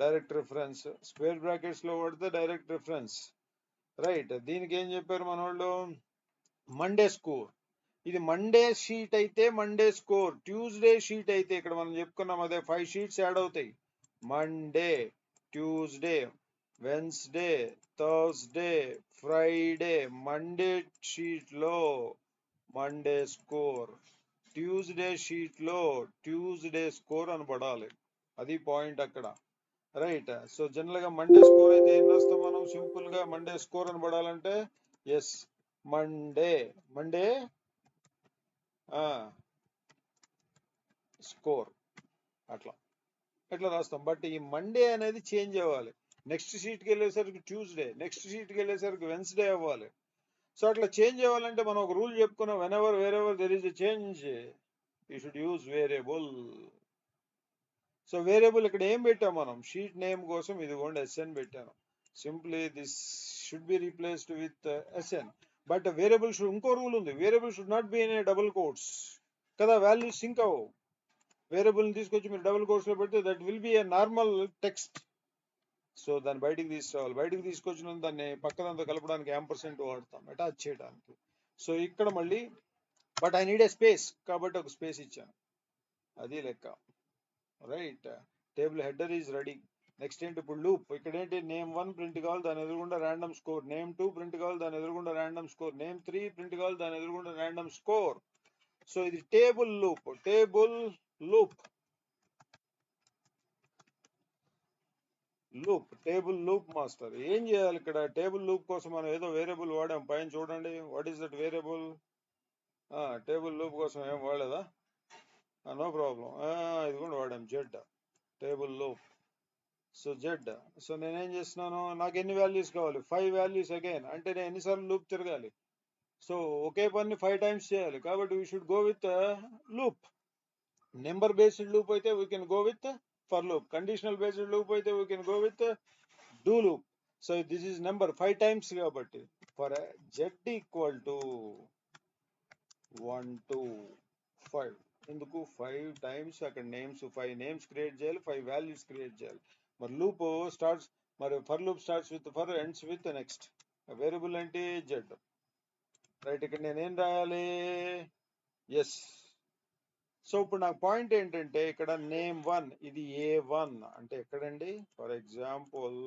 direct reference. Square brackets లో పడితే డైరెక్ట్ రిఫరెన్స్. రైట్, దీనికి ఏం చెప్పారు మన వాళ్ళు? Monday score. ఇది మండే షీట్ అయితే మండే స్కోర్, ట్యూస్డే షీట్ అయితే ఇక్కడ మనం చెప్పుకున్నాం అదే 5 షీట్స్ యాడ్ అవుతాయి. Monday, Tuesday, Wednesday, Thursday, Friday. Monday sheet లో మండే స్కోర్, ట్యూస్డే షీట్ లో ట్యూస్డే స్కోర్ అని పడాలి. అది పాయింట్ అక్కడ. రైట్, సో జనరల్ గా మండే స్కోర్ అయితే ఏం రాస్తాం మనం? సింపుల్ గా మండే స్కోర్ అని పడాలంటే ఎస్, మండే స్కోర్ అట్లా ఎట్లా రాస్తాం. బట్ ఈ మండే అనేది చేంజ్ అవ్వాలి. నెక్స్ట్ షీట్కి వెళ్ళేసరికి ట్యూస్డే, నెక్స్ట్ షీట్కి వెళ్ళేసరికి వెన్స్డే అవ్వాలి. సో అట్లా చేంజ్ అవ్వాలంటే మనం ఒక రూల్ చెప్పుకున్నాం, wherever there is a change you should use variable. So variable ఇక్కడ ఏం పెట్టాం మనం? షీట్ నేమ్ కోసం ఇదిగోండి SN పెట్టాను. Simply this should be replaced with SN. But variable should, ఇంకో రూల్ ఉంది, variable should not be in double quotes కదా, వాల్యూస్ సింక్ అవ్వవు. వేరియబుల్ ని తీసుకొచ్చి మీరు డబుల్ కోట్స్ లో పెడితే that will be a normal text. So దాన్ని బయటికి తీసుకురావాలి. బయటికి తీసుకొచ్చిన దాన్ని పక్కనంతా కలపడానికి యాంపర్సెంట్ వాడతాం అటాచ్ చేయడానికి. సో ఇక్కడ మళ్ళీ but I need a space కాబట్టి ఒక స్పేస్ ఇచ్చాను, అది లెక్క. Right, table header is ready. Next ఏంటి ఇప్పుడు? లూప్. ఇక్కడ ఏంటి? నేమ్ 1 ప్రింట్ కావాలి, దాని ఎదురుగుండా ర్యాండమ్ స్కోర్. నేమ్ 2 ప్రింట్ కావాలి, దాని ఎదురుగుండా ర్యాండమ్ స్కోర్. నేమ్ 3 ప్రింట్ కావాలి, దాని ఎదురుగుండా ర్యాండమ్ స్కోర్. సో ఇది table loop. Table loop master. ఏం చేయాలి ఇక్కడ? టేబుల్ లూప్ కోసం మనం ఏదో వేరియబుల్ వాడాం, పైన చూడండి. What is that variable? Table loop కోసం ఏం వాడలేదా? నో ప్రాబ్లం, ఇది కూడా వాడాం, z table loop. So z. So నేనేం చేస్తున్నాను? నాకు ఎన్ని వాల్యూస్ కావాలి? 5 వాల్యూస్ అగైన్. అంటే నేను ఎన్నిసార్లు లూప్ తిరగాలి? సో ఒకే పని 5 టైమ్స్ చేయాలి, కాబట్టి we should go with loop. Number based loop అయితే we can go with for loop. Conditional based loop అయితే we can go with do loop. So this is number 5 times కాబట్టి for z equal to 1 2 5. ఎందుకు 5 times? అక్కడ names 5 names create చేయాలి, 5 values create చేయాలి. మరి loop starts, మరి for loop starts with for, ends with next. Variable అంటే Z. Right, ఇక్కడ నేనేం రాయాలి? ఎస్. సో ఇప్పుడు నాకు పాయింట్ ఏంటంటే ఇక్కడ నేమ్ 1 ఇది A1 అంటే ఎక్కడండి? ఫర్ ఎగ్జాంపుల్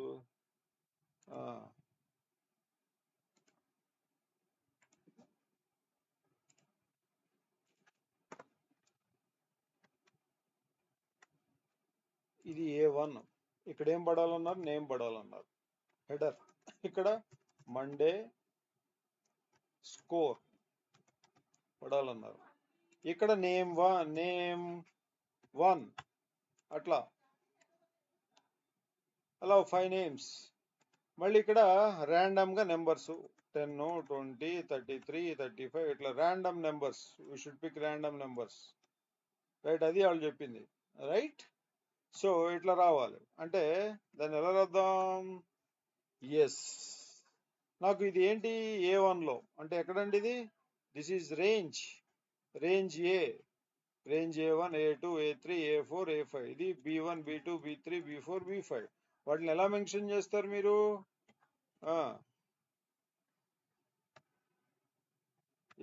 ఇది A1. ఇక్కడ ఏం పడాలన్నారు? నేమ్ పడాలన్నారు. హెడర్ ఇక్కడ మండే స్కోర్ పడాలన్నారు. ఇక్కడ నేమ్ 1 అట్లా అలా 5 నేమ్స్. మళ్ళీ ఇక్కడ ర్యాండమ్ గా నెంబర్స్ 10 20 33 35 ఇట్లా random numbers. We should pick random numbers. Right, అది వాళ్ళు చెప్పింది. రైట్, సో ఇట్లా రావాలి. అంటే దాన్ని ఎలా రాద్దాం? ఎస్, నాకు ఇది ఏంటి? A1 లో అంటే ఎక్కడండి ఇది? This is range A. Range A1 A2 A3 A4 A5. ఇది B1 B2 B3 B4 B5. వాటిని ఎలా మెన్షన్ చేస్తారు మీరు?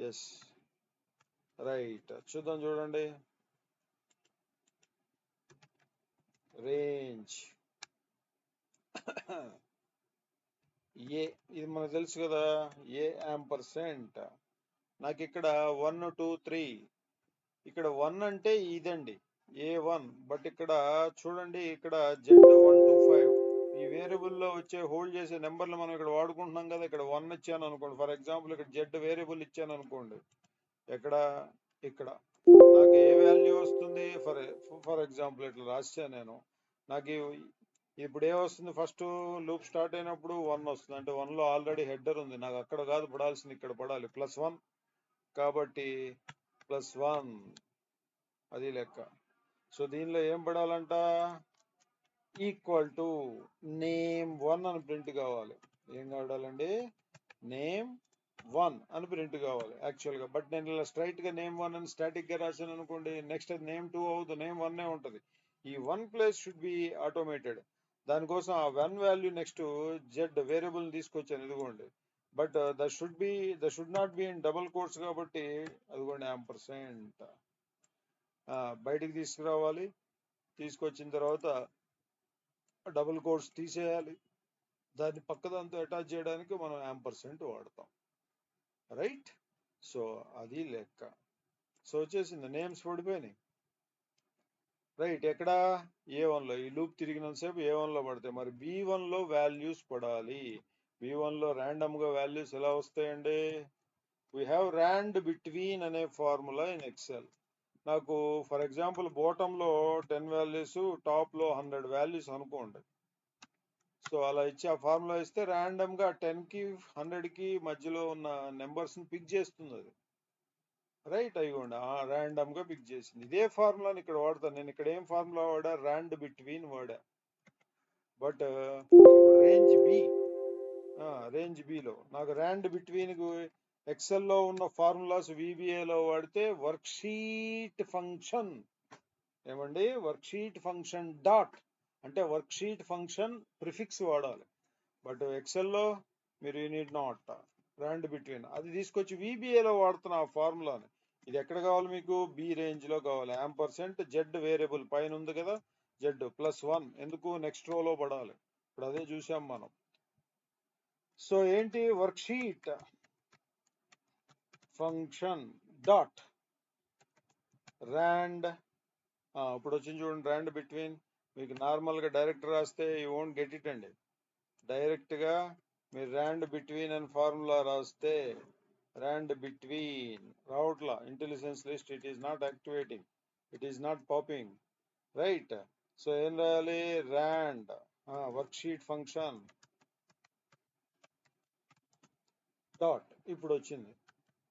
ఎస్, రైట్, చూద్దాం. చూడండి, రేంజ్ ఏ, ఇది మనకు తెలుసు కదా, ఏ యాంపర్సెంట్. నాకు ఇక్కడ 1 2 3, ఇక్కడ 1 అంటే ఇదండి A1, బట్ ఇక్కడ చూడండి, ఇక్కడ Z1 to 5 ఈ వేరియబుల్ లో వచ్చే హోల్డ్ చేసే నెంబర్లు మనం ఇక్కడ వాడుకుంటున్నాం కదా. ఇక్కడ 1 ఇచ్చాను అనుకోండి, ఫర్ ఎగ్జాంపుల్ ఇక్కడ Z వేరియబుల్ ఇచ్చాను అనుకోండి, ఎక్కడ ఇక్కడ నాకు ఏ వాల్యూ వస్తుంది, ఫర్ ఎగ్జాంపుల్ ఇట్లా రాశాను నేను. నాకు ఇప్పుడు ఏ వస్తుంది, ఫస్ట్ లూప్ స్టార్ట్ అయినప్పుడు 1 వస్తుంది, అంటే 1 లో ఆల్రెడీ హెడర్ ఉంది. నాకు అక్కడ కాదు పడాల్సింది, ఇక్కడ పడాలి +1, కాబట్టి +1 అది లెక్క. సో దీనిలో ఏం పడాలంట, ఈక్వల్ టు name1 అని ప్రింట్ కావాలి. ఏం కావాలండి, name1 అని ప్రింట్ కావాలి యాక్చువల్ గా. బట్ నేను ఇలా స్ట్రైట్ గా name1 అని స్టాటిక్ గా రాశాను అనుకోండి, నెక్స్ట్ అది name2 అవుతుంది, name1 ఉంటది. ఈ 1 ప్లేస్ షుడ్ బి ఆటోమేటెడ్. దానికోసం ఆ 1 వాల్యూ నెక్స్ట్ Z వేరియబుల్ తీసుకొచ్చాను, ఇదిగోండి. But the should not be in double quotes, కాబట్టి అదిగోండి యాంపర్సెంట్ బయటికి తీసుకురావాలి. తీసుకొచ్చిన తర్వాత డబుల్ కోట్స్ తీసేయాలి, దాన్ని పక్కదంతా అటాచ్ చేయడానికి మనం యాంపర్సెంట్ వాడతాం, రైట్. సో అది లెక్క. సో వచ్చేసింది, నేమ్స్ పడిపోయినాయి, రైట్. ఎక్కడ A1 లో, ఈ లూప్ తిరిగినంతసేపు A1 లో పడతాయి. మరి B1 లో వాల్యూస్ పడాలి. B1 లో ర్యాండమ్ గా వాల్యూస్ ఎలా వస్తాయండి, వీ హ్యావ్ ర్యాండ్ బిట్వీన్ అనే ఫార్ములా ఇన్ ఎక్సెల్. నాకు ఫర్ ఎగ్జాంపుల్ బాటమ్ లో 10 వాల్యూస్, టాప్ లో 100 వాల్యూస్ అనుకోండి. సో అలా ఇచ్చి ఆ ఫార్ములా ఇస్తే ర్యాండమ్ గా 10 కి 100 కి మధ్యలో ఉన్న నెంబర్స్ ని పిక్ చేస్తుంది అది, రైట్. అయిపోండి ర్యాండమ్ గా పిక్ చేసింది. ఇదే ఫార్ములాని ఇక్కడ వాడతాను నేను. ఇక్కడ ఏం ఫార్ములా వాడా, ర్యాండ్ బిట్వీన్ వాడా. బట్ ఇప్పుడు రేంజ్ బిలో నాకు ర్యాండ్ బిట్వీన్ ఎక్సెల్ లో ఉన్న ఫార్ములాస్ VBA లో వాడితే వర్క్ షీట్ ఫంక్షన్, ఏమండి, వర్క్ షీట్ ఫంక్షన్ డాట్ అంటే వర్క్ షీట్ ఫంక్షన్ ప్రిఫిక్స్ వాడాలి. బట్ ఎక్సెల్ లో మీరు నీడ్ నాట్ ర్యాండ్ బిట్వీన్, అది తీసుకొచ్చి VBA లో వాడుతున్న ఆ ఫార్ములాని. ఇది ఎక్కడ కావాలి మీకు, బి రేంజ్ లో కావాలి. యాంపర్సెంట్ Z వేరియబుల్ పైన ఉంది కదా, Z+1 ఎందుకు, నెక్స్ట్ రో లో పడాలి. ఇప్పుడు అదే చూసాం మనం. సో ఏంటి, work sheet function dot rand, ఇప్పుడు వచ్చింది చూడండి, ర్యాండ్ బిట్వీన్. మీకు నార్మల్ గా డైరెక్ట్ రాస్తే యూ వోంట్ గెట్ ఇట్ అండి. డైరెక్ట్ గా మీరు ర్యాండ్ బిట్వీన్ అని ఫార్ములా రాస్తే ర్యాండ్ బిట్వీన్ రావట్లా, intelligence list it is not activating, it is not popping, right. So ఏం రాయాలి, rand work sheet function dot, ఇప్పుడు వచ్చింది,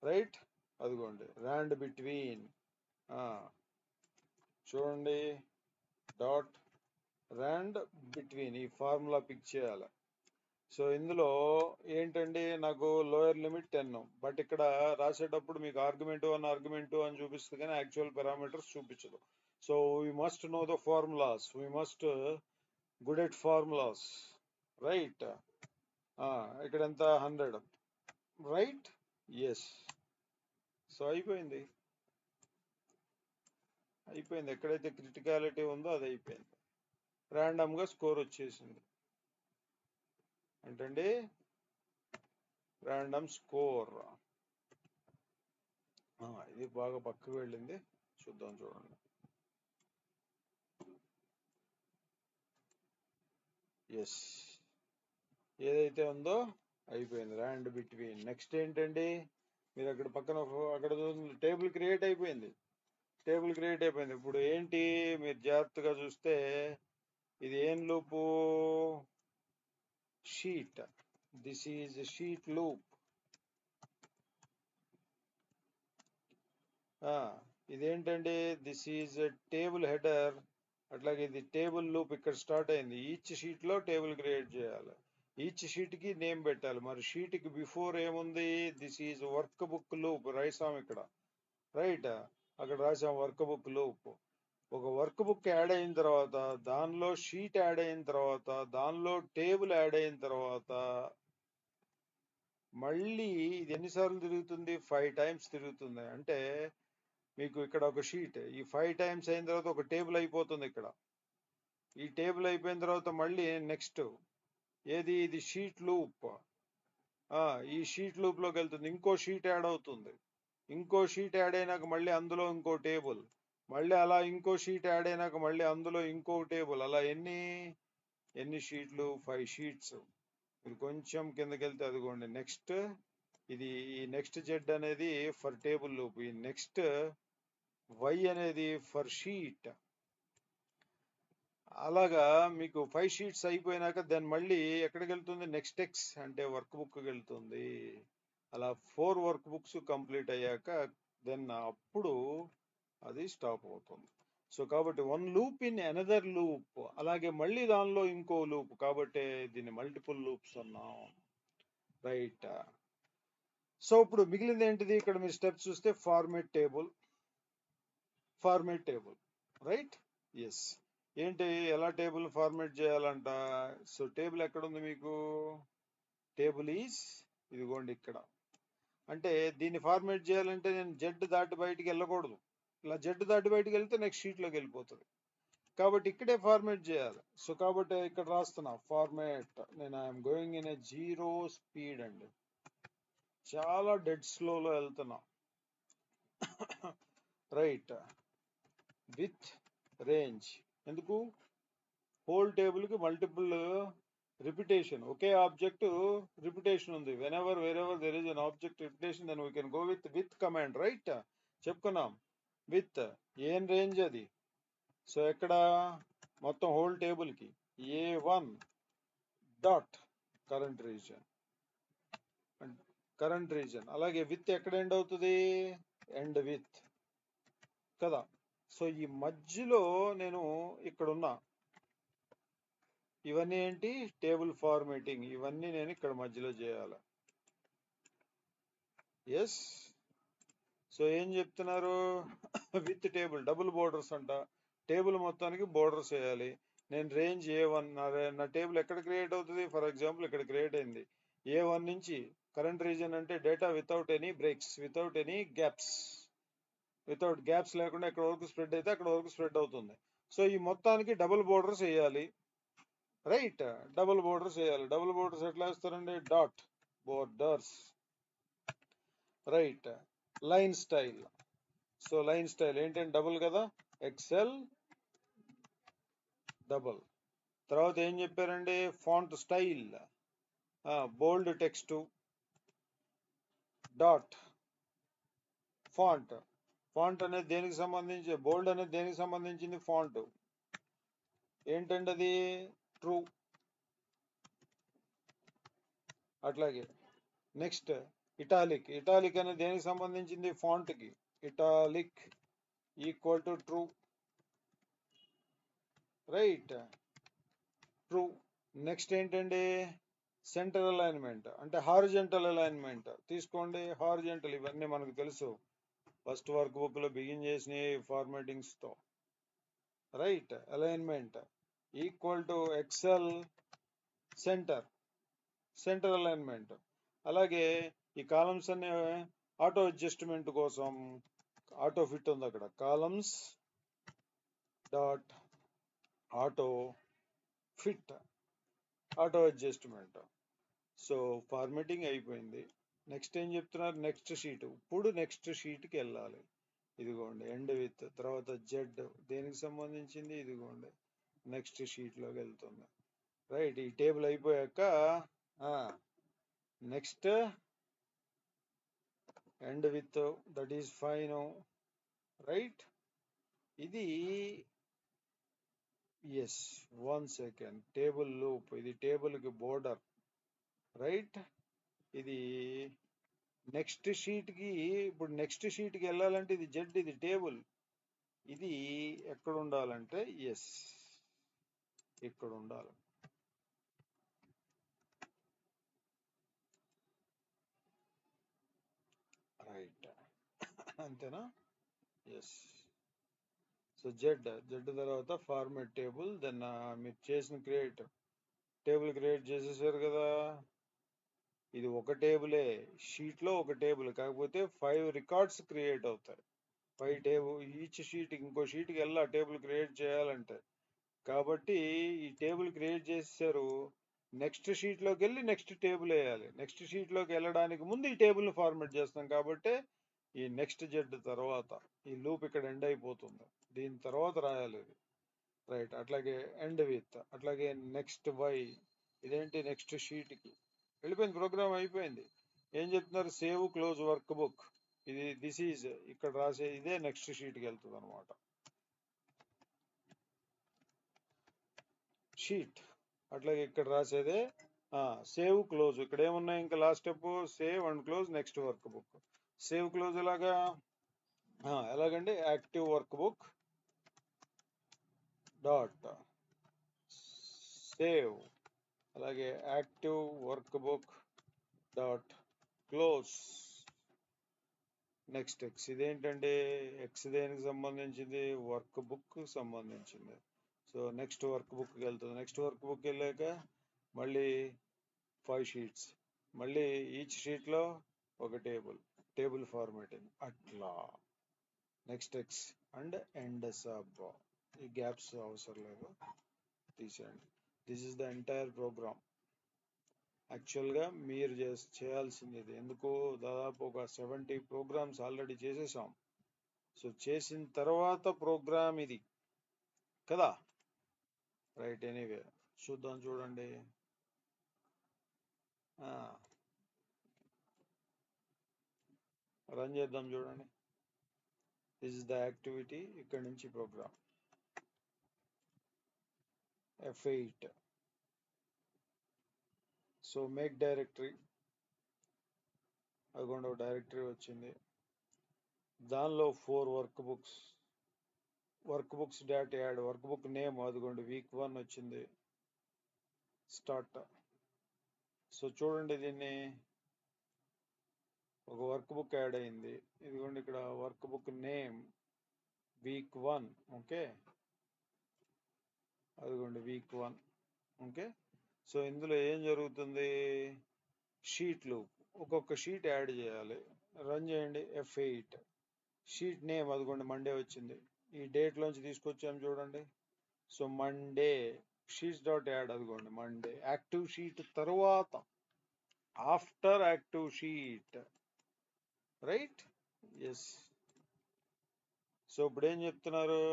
రైట్. అదిగోండి ర్యాండ్ బిట్వీన్, చూడండి, డాట్ ర్యాండ్ బిట్వీన్, ఈ ఫార్ములా పిక్ చేయాలి. సో ఇందులో ఏంటండి, నాకు లోయర్ లిమిట్ 10, బట్ ఇక్కడ రాసేటప్పుడు మీకు ఆర్గ్యుమెంట్ 1 ఆర్గ్యుమెంట్ 2 అని చూపిస్తుంది, కానీ యాక్చువల్ పారామీటర్స్ చూపించదు. So we must know the formulas, we must good at formulas, right. ఇక్కడ ఎంత 100, రైట్, ఎస్. సో అయిపోయింది, ఎక్కడైతే క్రిటికాలిటీ ఉందో అది అయిపోయింది, ర్యాండమ్ గా స్కోర్ వచ్చేసింది. ఏంటండి, ర్యాండమ్ స్కోర్. ఇది బాగా పక్కకు వెళ్ళింది, చూద్దాం, చూడండి. ఎస్, ఏదైతే ఉందో అయిపోయింది, ర్యాండ్ బిట్వీన్. నెక్స్ట్ ఏంటండి, మీరు అక్కడ పక్కన అక్కడ టేబుల్ క్రియేట్ అయిపోయింది, ఇప్పుడు ఏంటి, మీరు జాగ్రత్తగా చూస్తే ఇది ఏం loop, sheet, this is sheet loop. ఇదేంటండి, దిస్ ఈజ్ టేబుల్ హెడర్, అట్లాగే ఇది టేబుల్ లూప్ ఇక్కడ స్టార్ట్ అయింది. ఈచ్ షీట్ లో టేబుల్ క్రియేట్ చేయాలి, ఈచ్ షీట్ కి నేమ్ పెట్టాలి. మరి షీట్ కి బిఫోర్ ఏముంది, this is work book loop రాసాం ఇక్కడ, రైట్. అక్కడ రాసాం వర్క్ బుక్ లూప్. ఒక వర్క్ బుక్ యాడ్ అయిన తర్వాత, దానిలో షీట్ యాడ్ అయిన తర్వాత, దానిలో టేబుల్ యాడ్ అయిన తర్వాత, మళ్ళీ ఇది ఎన్నిసార్లు తిరుగుతుంది, 5 టైమ్స్ తిరుగుతుంది. అంటే మీకు ఇక్కడ ఒక షీట్, ఈ 5 టైమ్స్ అయిన తర్వాత ఒక టేబుల్ అయిపోతుంది ఇక్కడ, ఈ టేబుల్ అయిపోయిన తర్వాత మళ్ళీ నెక్స్ట్ ఏది, ఇది షీట్ లూప్. ఈ షీట్ లూప్ లోకి వెళ్తుంది, ఇంకో షీట్ యాడ్ అవుతుంది, ఇంకో షీట్ యాడ్ అయినాక మళ్ళీ అందులో ఇంకో టేబుల్, మళ్ళీ అలా ఇంకో షీట్ యాడ్ అయినాక మళ్ళీ అందులో ఇంకో టేబుల్. అలా ఎన్ని షీట్లు? 5 షీట్స్. మీరు కొంచెం కిందకి వెళ్తే అదిగోండి నెక్స్ట్. ఇది ఈ నెక్స్ట్ జెడ్ అనేది ఫర్ టేబుల్ లూప్, ఈ నెక్స్ట్ వై అనేది ఫర్ షీట్. అలాగా మీకు 5 షీట్స్ అయిపోయినాక దెన్ మళ్ళీ ఎక్కడికి వెళ్తుంది? నెక్స్ట్ ఎక్స్ అంటే వర్క్ బుక్ వెళ్తుంది. అలా 4 వర్క్ బుక్స్ కంప్లీట్ అయ్యాక దెన్ అప్పుడు అది స్టాప్ అవుతుంది. సో కాబట్టి 1 లూప్ ఇన్ అనదర్ లూప్, అలాగే మళ్ళీ దానిలో ఇంకో లూప్, కాబట్టి దీన్ని మల్టిపుల్ లూప్స్ అన్నాం. రైట్. సో ఇప్పుడు మిగిలింది ఏంటిది? ఇక్కడ మీరు స్టెప్స్ చూస్తే ఫార్మేట్ టేబుల్, రైట్. ఎస్. ఏంటి, ఎలా టేబుల్ ఫార్మేట్ చేయాలంట? సో టేబుల్ ఎక్కడ ఉంది మీకు? టేబుల్ ఈజ్ ఇదిగోండి ఇక్కడ. అంటే దీన్ని ఫార్మేట్ చేయాలంటే నేను జెడ్ దాటి బయటికి వెళ్ళకూడదు. ఇలా జెడ్ దాటి బయటికి వెళ్తే నెక్స్ట్ షీట్ లోకి వెళ్ళిపోతుంది. కాబట్టి ఇక్కడే ఫార్మేట్ చేయాలి. సో కాబట్టి ఇక్కడ రాస్తున్నా ఫార్మేట్. నేను I'm going in a 0 speed అండి, చాలా డెడ్ స్లోలో వెళ్తున్నా. రైట్. With range. ఎందుకు? హోల్ టేబుల్ కి మల్టిపుల్ రిపిటేషన్, ఒకే ఆబ్జెక్ట్ రిపిటేషన్ ఉంది. wherever there is an object repetition, then we can go with command, right? చెప్పుకున్నాం విత్. ఏం రేంజ్ అది? సో ఎక్కడ? మొత్తం హోల్ టేబుల్ కి A1 డాట్ కరెంట్ రీజన్. అలాగే విత్ ఎక్కడ ఎండ్ అవుతుంది? ఎండ్ విత్ కదా. సో ఈ మధ్యలో నేను ఇక్కడ ఉన్నా, ఇవన్నీ ఏంటి? Table formatting. ఇవన్నీ నేను ఇక్కడ మధ్యలో చేయాలి. ఎస్. సో ఏం చెప్తున్నారు? విత్ టేబుల్ డబుల్ బోర్డర్స్ అంట. టేబుల్ మొత్తానికి బోర్డర్స్ వేయాలి. నేను రేంజ్ A1, నా టేబుల్ ఎక్కడ క్రియేట్ అవుతుంది? ఫర్ ఎగ్జాంపుల్ ఇక్కడ క్రియేట్ అయింది. A1 నుంచి కరెంట్ రీజన్ అంటే data without any breaks, without any gaps, without gaps లేకుండా ఎక్కడ వరకు స్ప్రెడ్ అయితే అక్కడ వరకు స్ప్రెడ్ అవుతుంది. సో ఈ మొత్తానికి డబుల్ బోర్డర్స్ వేయాలి. రైట్. డబుల్ బోర్డర్స్ వేయాలి. డబుల్ బోర్డర్స్ ఎట్లా వేస్తారండి? Dot borders. Right. Line style. So line style ఏంటంటే డబుల్ కదా, ఎక్సెల్ డబుల్. తర్వాత ఏం చెప్పారండి? ఫాంట్ స్టైల్, బోల్డ్ టెక్స్ట్ డాట్ ఫాంట్. ఫాంట్ అనేది దేనికి సంబంధించి? బోల్డ్ అనేది దేనికి సంబంధించింది? ఫాంట్. ఏంటంటే అది ట్రూ. అట్లాగే నెక్స్ట్ ఇటాలిక్. ఇటాలిక్ అనేది దేనికి సంబంధించింది? ఫాంట్ కి. Italic equal to true. Right. True. Next ఏంటండి? సెంటర్ అలైన్మెంట్ అంటే హారిజెంటల్ అలైన్మెంట్ తీసుకోండి. హారిజెంటల్ ఇవన్నీ మనకు తెలుసు, ఫస్ట్ వర్క్ బుక్ లో బిగిన్ చేసిన ఫార్మాటింగ్స్ తో. Right. Alignment equal to Excel centre alignment. అలాగే ఈ కాలమ్స్ అన్ని ఆటో అడ్జస్ట్మెంట్ కోసం ఆటో ఫిట్ ఉంది అక్కడ. Columns dot auto fit, auto adjustment. So formatting అయిపోయింది. నెక్స్ట్ ఏం చెప్తున్నారు? Next sheet. ఇప్పుడు నెక్స్ట్ షీట్కి వెళ్ళాలి. ఇదిగోండి ఎండ్ విత్, తర్వాత జెడ్ దేనికి సంబంధించింది? ఇదిగోండి నెక్స్ట్ షీట్లోకి వెళ్తుంది. రైట్. ఈ టేబుల్ అయిపోయాక next end with, that is fine. Right. ఇది ఎస్ 1 సెకండ్ టేబుల్ లూప్. ఇది టేబుల్ కి బోర్డర్. రైట్. ఇది నెక్స్ట్ షీట్ కి. ఇప్పుడు నెక్స్ట్ షీట్ కి వెళ్ళాలంటే ఇది జెడ్, ఇది టేబుల్. ఇది ఎక్కడ ఉండాలంటే ఎస్ ఇక్కడ ఉండాలి. రైట్. అంతేనా? ఎస్. సో జెడ్ తర్వాత ఫార్మేట్ టేబుల్. దెన్ మీరు చేసిన టేబుల్ క్రియేట్ చేసేసారు కదా. ఇది ఒక టేబులే, షీట్ లో ఒక టేబుల్, కాకపోతే 5 రికార్డ్స్ క్రియేట్ అవుతాయి. 5 టేబుల్ ఈచ్ షీట్. ఇంకో షీట్కి వెళ్ళా టేబుల్ క్రియేట్ చేయాలంటే కాబట్టి ఈ టేబుల్ క్రియేట్ చేశారు. నెక్స్ట్ షీట్లోకి వెళ్ళి నెక్స్ట్ టేబుల్ వేయాలి. నెక్స్ట్ షీట్లోకి వెళ్ళడానికి ముందు ఈ టేబుల్ని ఫార్మేట్ చేస్తాం కాబట్టి ఈ నెక్స్ట్ జెడ్ తర్వాత ఈ లూప్ ఇక్కడ ఎండ్ అయిపోతుంది. దీని తర్వాత రాయాలి ఇది. రైట్. అట్లాగే ఎండ్ విత్, అట్లాగే నెక్స్ట్ వై, ఇదేంటి నెక్స్ట్ షీట్కి వెళ్ళిపోయింది. ప్రోగ్రామ్ అయిపోయింది. ఏం చెప్తున్నారు? Save close work book. ఇది దిస్ ఈజ్ ఇక్కడ రాసే ఇదే నెక్స్ట్ షీట్కి వెళ్తుంది అనమాట. షీట్ అట్లాగే ఇక్కడ రాసేదే సేవ్ క్లోజ్. ఇక్కడ ఏమున్నాయి ఇంకా last step save and close next work book. Save close ఎలాగండి? Active work book dot save, అలాగే active work book dot close next x. ఇదేంటంటే ఎక్స్ దేనికి సంబంధించింది? వర్క్ బుక్ సంబంధించింది. సో నెక్స్ట్ వర్క్ బుక్కి వెళ్తుంది. నెక్స్ట్ వర్క్ బుక్ వెళ్ళాక మళ్ళీ 5 షీట్స్, మళ్ళీ ఈచ్ షీట్లో ఒక టేబుల్ ఫార్మాటింగ్ అట్లా. Next x and end sub. ఈ గ్యాప్స్ అవసరం లేదు, తీసేయండి. This is the entire program. యాక్చువల్గా మీరు చేయాల్సింది ఇది. ఎందుకు? దాదాపు ఒక 70 ప్రోగ్రామ్స్ ఆల్రెడీ చేసేసాం. సో చేసిన తర్వాత ప్రోగ్రామ్ ఇది కదా. రైట్. ఎనీవే చూద్దాం, చూడండి. రన్ చేద్దాం, చూడండి. This is the activity. ఇక్కడ నుంచి programme F8. So make directory, అదిగోండి ఒక డైరెక్టరీ వచ్చింది. దానిలో 4 work books dot add. Work book name అదిగోండి వీక్ 1 వచ్చింది. స్టార్ట్. సో చూడండి, దీన్ని ఒక వర్క్ బుక్ యాడ్ అయింది. ఇదిగోండి ఇక్కడ work book name week 1. Okay, అదిగోండి వీక్ 1. ఓకే. సో ఇందులో ఏం జరుగుతుంది? షీట్లు, ఒక్కొక్క షీట్ యాడ్ చేయాలి. రన్ చేయండి. F8. షీట్ నేమ్ అదిగోండి మండే వచ్చింది. ఈ డేట్ లోంచి తీసుకొచ్చాము చూడండి. So Monday sheets dot add, అదిగోండి మండే. యాక్టివ్ షీట్ తర్వాత, after active sheet. Right. Yes. So ఇప్పుడు ఏం చెప్తున్నారు?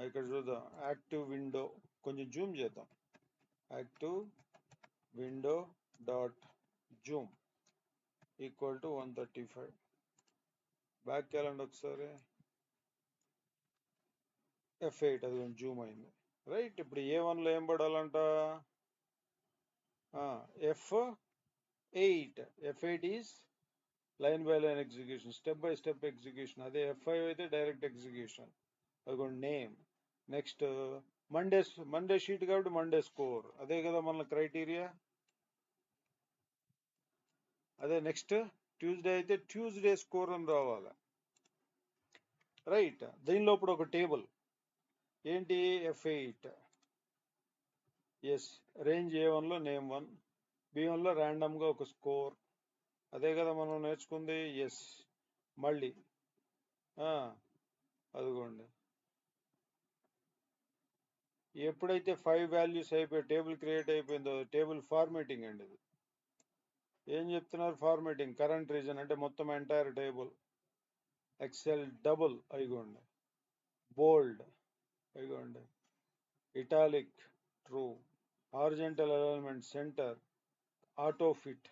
ఇక్కడ చూద్దాం. యాక్టివ్ విండో కొంచెం జూమ్ చేద్దాం. Active window dot zoom equal to 135. Back వెళ్ళండి ఒకసారి. F8 అది జూమ్ అయింది. రైట్. ఇప్పుడు A1లో ఏం పడాలంట? F8. F8 is line by line execution, step by step execution. అదే F5 అయితే డైరెక్ట్ ఎగ్జిక్యూషన్. అదిగోండి నేమ్. నెక్స్ట్ మండే షీట్ కాబట్టి మండే స్కోర్. అదే కదా మన క్రైటీరియా. అదే నెక్స్ట్ ట్యూస్డే అయితే ట్యూస్డే స్కోర్ అని రావాలి. రైట్. దీనిలో ఇప్పుడు ఒక టేబుల్ ఏంటి? F8. ఎస్. రేంజ్ A1లో నేమ్ 1, B1లో ర్యాండమ్గా ఒక స్కోర్. అదే కదా మనం నేర్చుకుంది. ఎస్. మళ్ళీ అదిగోండి, ఎప్పుడైతే 5 వాల్యూస్ అయిపోయి టేబుల్ క్రియేట్ అయిపోయిందో టేబుల్ ఫార్మేటింగ్ అండి. ఇది ఏం చెప్తున్నారు? ఫార్మేటింగ్. కరెంట్ రీజన్ అంటే మొత్తం ఎంటైర్ టేబుల్. ఎక్సెల్ డబుల్, అయిగోండి బోల్డ్, అయిగోండి italic true, horizontal alignment center, auto fit,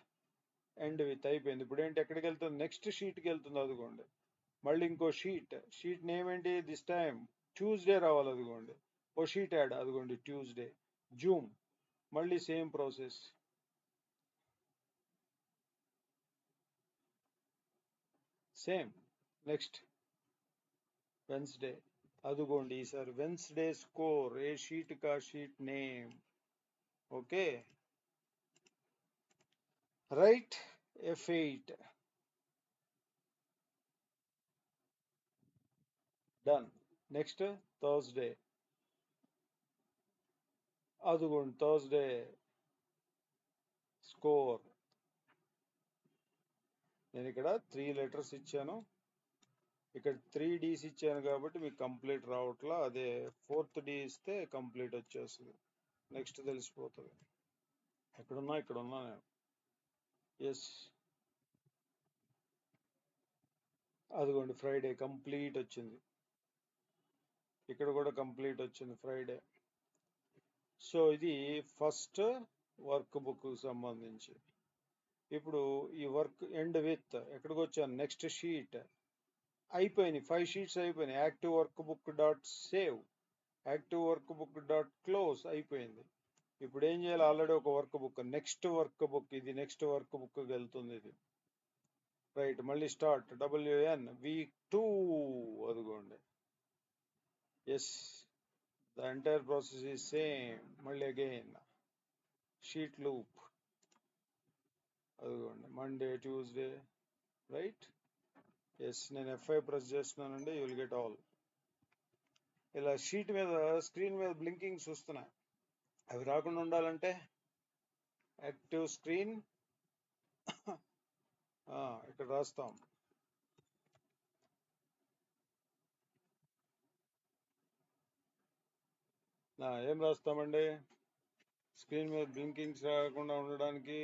end with. అయిపోయింది. ఇప్పుడు ఏంటి? ఎక్కడికి వెళ్తుంది? నెక్స్ట్ షీట్కి వెళ్తుంది. అదిగోండి మళ్ళీ ఇంకో షీట్ నేమ్ ఏంటి? దిస్ టైం ట్యూస్డే రావాలి. అదిగోండి ఓ షీట్ యాడ్, అదిగోండి ట్యూస్డే. జూమ్, మళ్ళీ same process. Same. Next Wednesday, అదిగోండి ఈసారి వెన్స్డే స్కోర్. ఏ షీట్ కా sheet name. Okay. Right. F8 done. Next Thursday, అదిగోండి థర్స్డే స్కోర్. నేను ఇక్కడ 3 లెటర్స్ ఇచ్చాను. ఇక్కడ 3 Ds ఇచ్చాను కాబట్టి మీకు కంప్లీట్ రావట్లా, అదే 4th D ఇస్తే కంప్లీట్ వచ్చేస్తుంది. నెక్స్ట్ తెలిసిపోతుంది. ఎక్కడున్నా ఇక్కడ ఉన్నా నేను. ఎస్, అదిగోండి ఫ్రైడే కంప్లీట్ వచ్చింది. ఇక్కడ కూడా కంప్లీట్ వచ్చింది ఫ్రైడే. సో ఇది ఫస్ట్ వర్క్ బుక్ సంబంధించి. ఇప్పుడు ఈ వర్క్ ఎండ్ విత్ ఎక్కడికి వచ్చాను, నెక్స్ట్ షీట్ అయిపోయినాయి. 5 షీట్స్ అయిపోయినాయి. Active work book dot save, active work book dot close అయిపోయింది. ఇప్పుడు ఏం చేయాలి, ఆల్రెడీ ఒక work book, next work book, ఇది నెక్స్ట్ వర్క్ బుక్ వెళ్తుంది ఇది. రైట్, మళ్ళీ స్టార్ట్ WN వీక్ 2, అదిగోండి. Yes, the entire process is same. మళ్ళీ అగైన్ షీట్ లూప్, అదిగోండి మండే ట్యూస్డే. రైట్, ఎస్, నేను F5 ప్రెస్ చేస్తున్నానండి. You will get all. ఇలా షీట్ మీద స్క్రీన్ మీద బ్లింకింగ్స్ వస్తున్నాయి. అవి రాకుండా ఉండాలంటే యాక్టివ్ స్క్రీన్ ఇక్కడ రాస్తాం. ఏం రాస్తామండి స్క్రీన్ మీద బ్లింకింగ్స్ రాకుండా ఉండడానికి?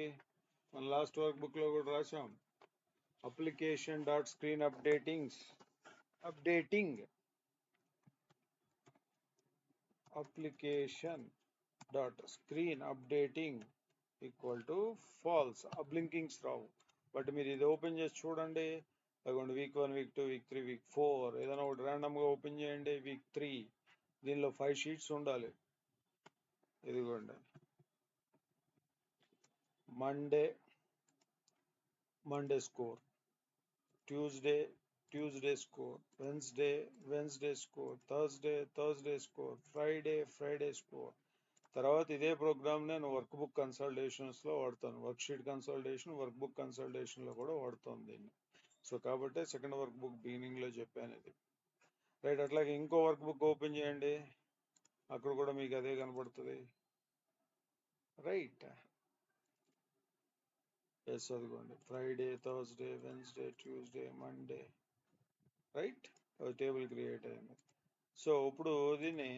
మన లాస్ట్ వర్క్ బుక్ లో కూడా రాసాం. Application dot screen updating application dot screen updating equal to falls. ఆ బ్లింకింగ్స్ రావు. బట్ మీరు ఇది ఓపెన్ చేసి చూడండి. అదిగోండి వీక్ 1, వీక్ 2, వీక్ 3, వీక్ 4 ఏదైనా ఒకటి ర్యాండమ్ గా ఓపెన్ చేయండి. వీక్ 3 దీనిలో 5 షీట్స్ ఉండాలి. ఇదిగోండి Monday score, Tuesday score, Wednesday score, Thursday score, Friday score. తర్వాత ఇదే ప్రోగ్రామ్ నేను వర్క్ బుక్ కన్సల్టేషన్స్ లో వాడతాను. Work sheet consultation, work book consultation లో కూడా వాడుతాను దీన్ని. సో కాబట్టి సెకండ్ వర్క్ బుక్ బిగినింగ్ లో చెప్పాను ఇది. రైట్, అట్లాగే ఇంకో వర్క్ బుక్ ఓపెన్ చేయండి. అక్కడ కూడా మీకు అదే కనబడుతుంది. రైట్, ఎస్, అదిగోండి Friday, Thursday, Wednesday, Tuesday, Monday. Right, table create అయింది. సో ఇప్పుడు దీన్ని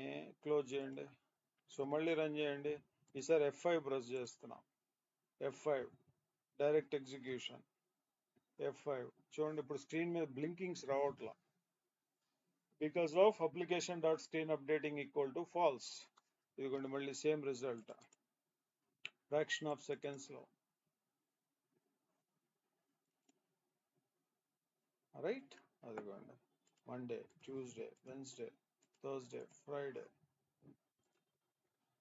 క్లోజ్ చేయండి. సో మళ్ళీ రన్ చేయండి. ఈసారి F5 ప్రెస్ చేస్తున్నాం. F5 direct execution. F5 చూడండి, ఇప్పుడు స్క్రీన్ మీద బ్లింకింగ్స్ రావట్లా. Because of application dot screen updating equal to falls. ఇదిగోండి మళ్ళీ same result, fraction of seconds లో. రైట్, అదిగోండి Monday, Tuesday, Wednesday, Thursday, Friday.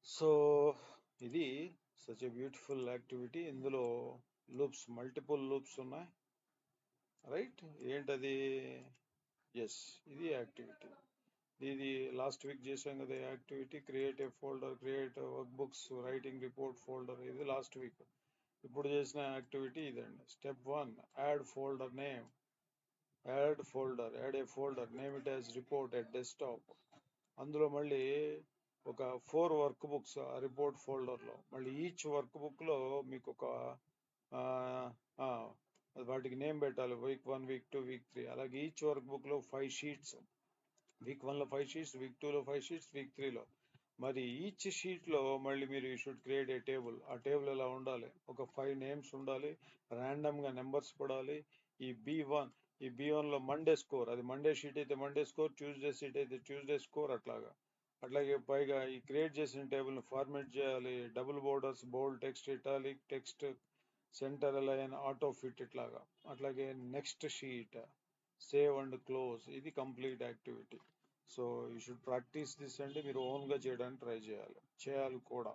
So ఇది సచ్ ఎ బ్యూటిఫుల్ యాక్టివిటీ. ఇందులో లూప్స్, మల్టిపుల్ లూప్స్ ఉన్నాయి. రైట్, ఏంటది? ఎస్, ఇది యాక్టివిటీ. ఇది లాస్ట్ వీక్ చేసాం కదా activity. Create a folder, create work books, writing report folder. ఇది లాస్ట్ వీక్. ఇప్పుడు చేసిన యాక్టివిటీ ఇదండి. Step 1, add folder name. Add a folder, name it as report at desktop. అందులో మళ్ళీ ఒక 4 వర్క్ బుక్స్ ఆ రిపోర్ట్ ఫోల్డర్ లో. మళ్ళీ ఈచ్ వర్క్ బుక్ లో మీకు ఒక వాటికి నేమ్ పెట్టాలి. Week 1, week 2, week 3. అలాగే ఈచ్ వర్క్ బుక్ లో 5 షీట్స్. వీక్ 1 లో 5 షీట్స్, వీక్ 2 లో 5 షీట్స్, వీక్ 3 లో. మరి ఈచ్ షీట్ లో మళ్ళీ మీరు you should create a table. ఆ టేబుల్ ఎలా ఉండాలి, ఒక 5 నేమ్స్ ఉండాలి, ర్యాండమ్ గా నెంబర్స్ పడాలి. ఈ B1 లో మండే స్కోర్, అది మండే షీట్ అయితే మండే స్కోర్, ట్యూస్డే షీట్ అయితే ట్యూస్డే స్కోర్. అట్లాగే పైగా ఈ క్రియేట్ చేసిన టేబుల్ ని ఫార్మాట్ చేయాలి. Double borders, bold text, italic text, center align, auto fit. అట్లాగే next sheet, save and close. ఇది complete activity. So you should practice this అండి. మీరు ఓన్ గా చేయడానికి ట్రై చేయాలి కూడా.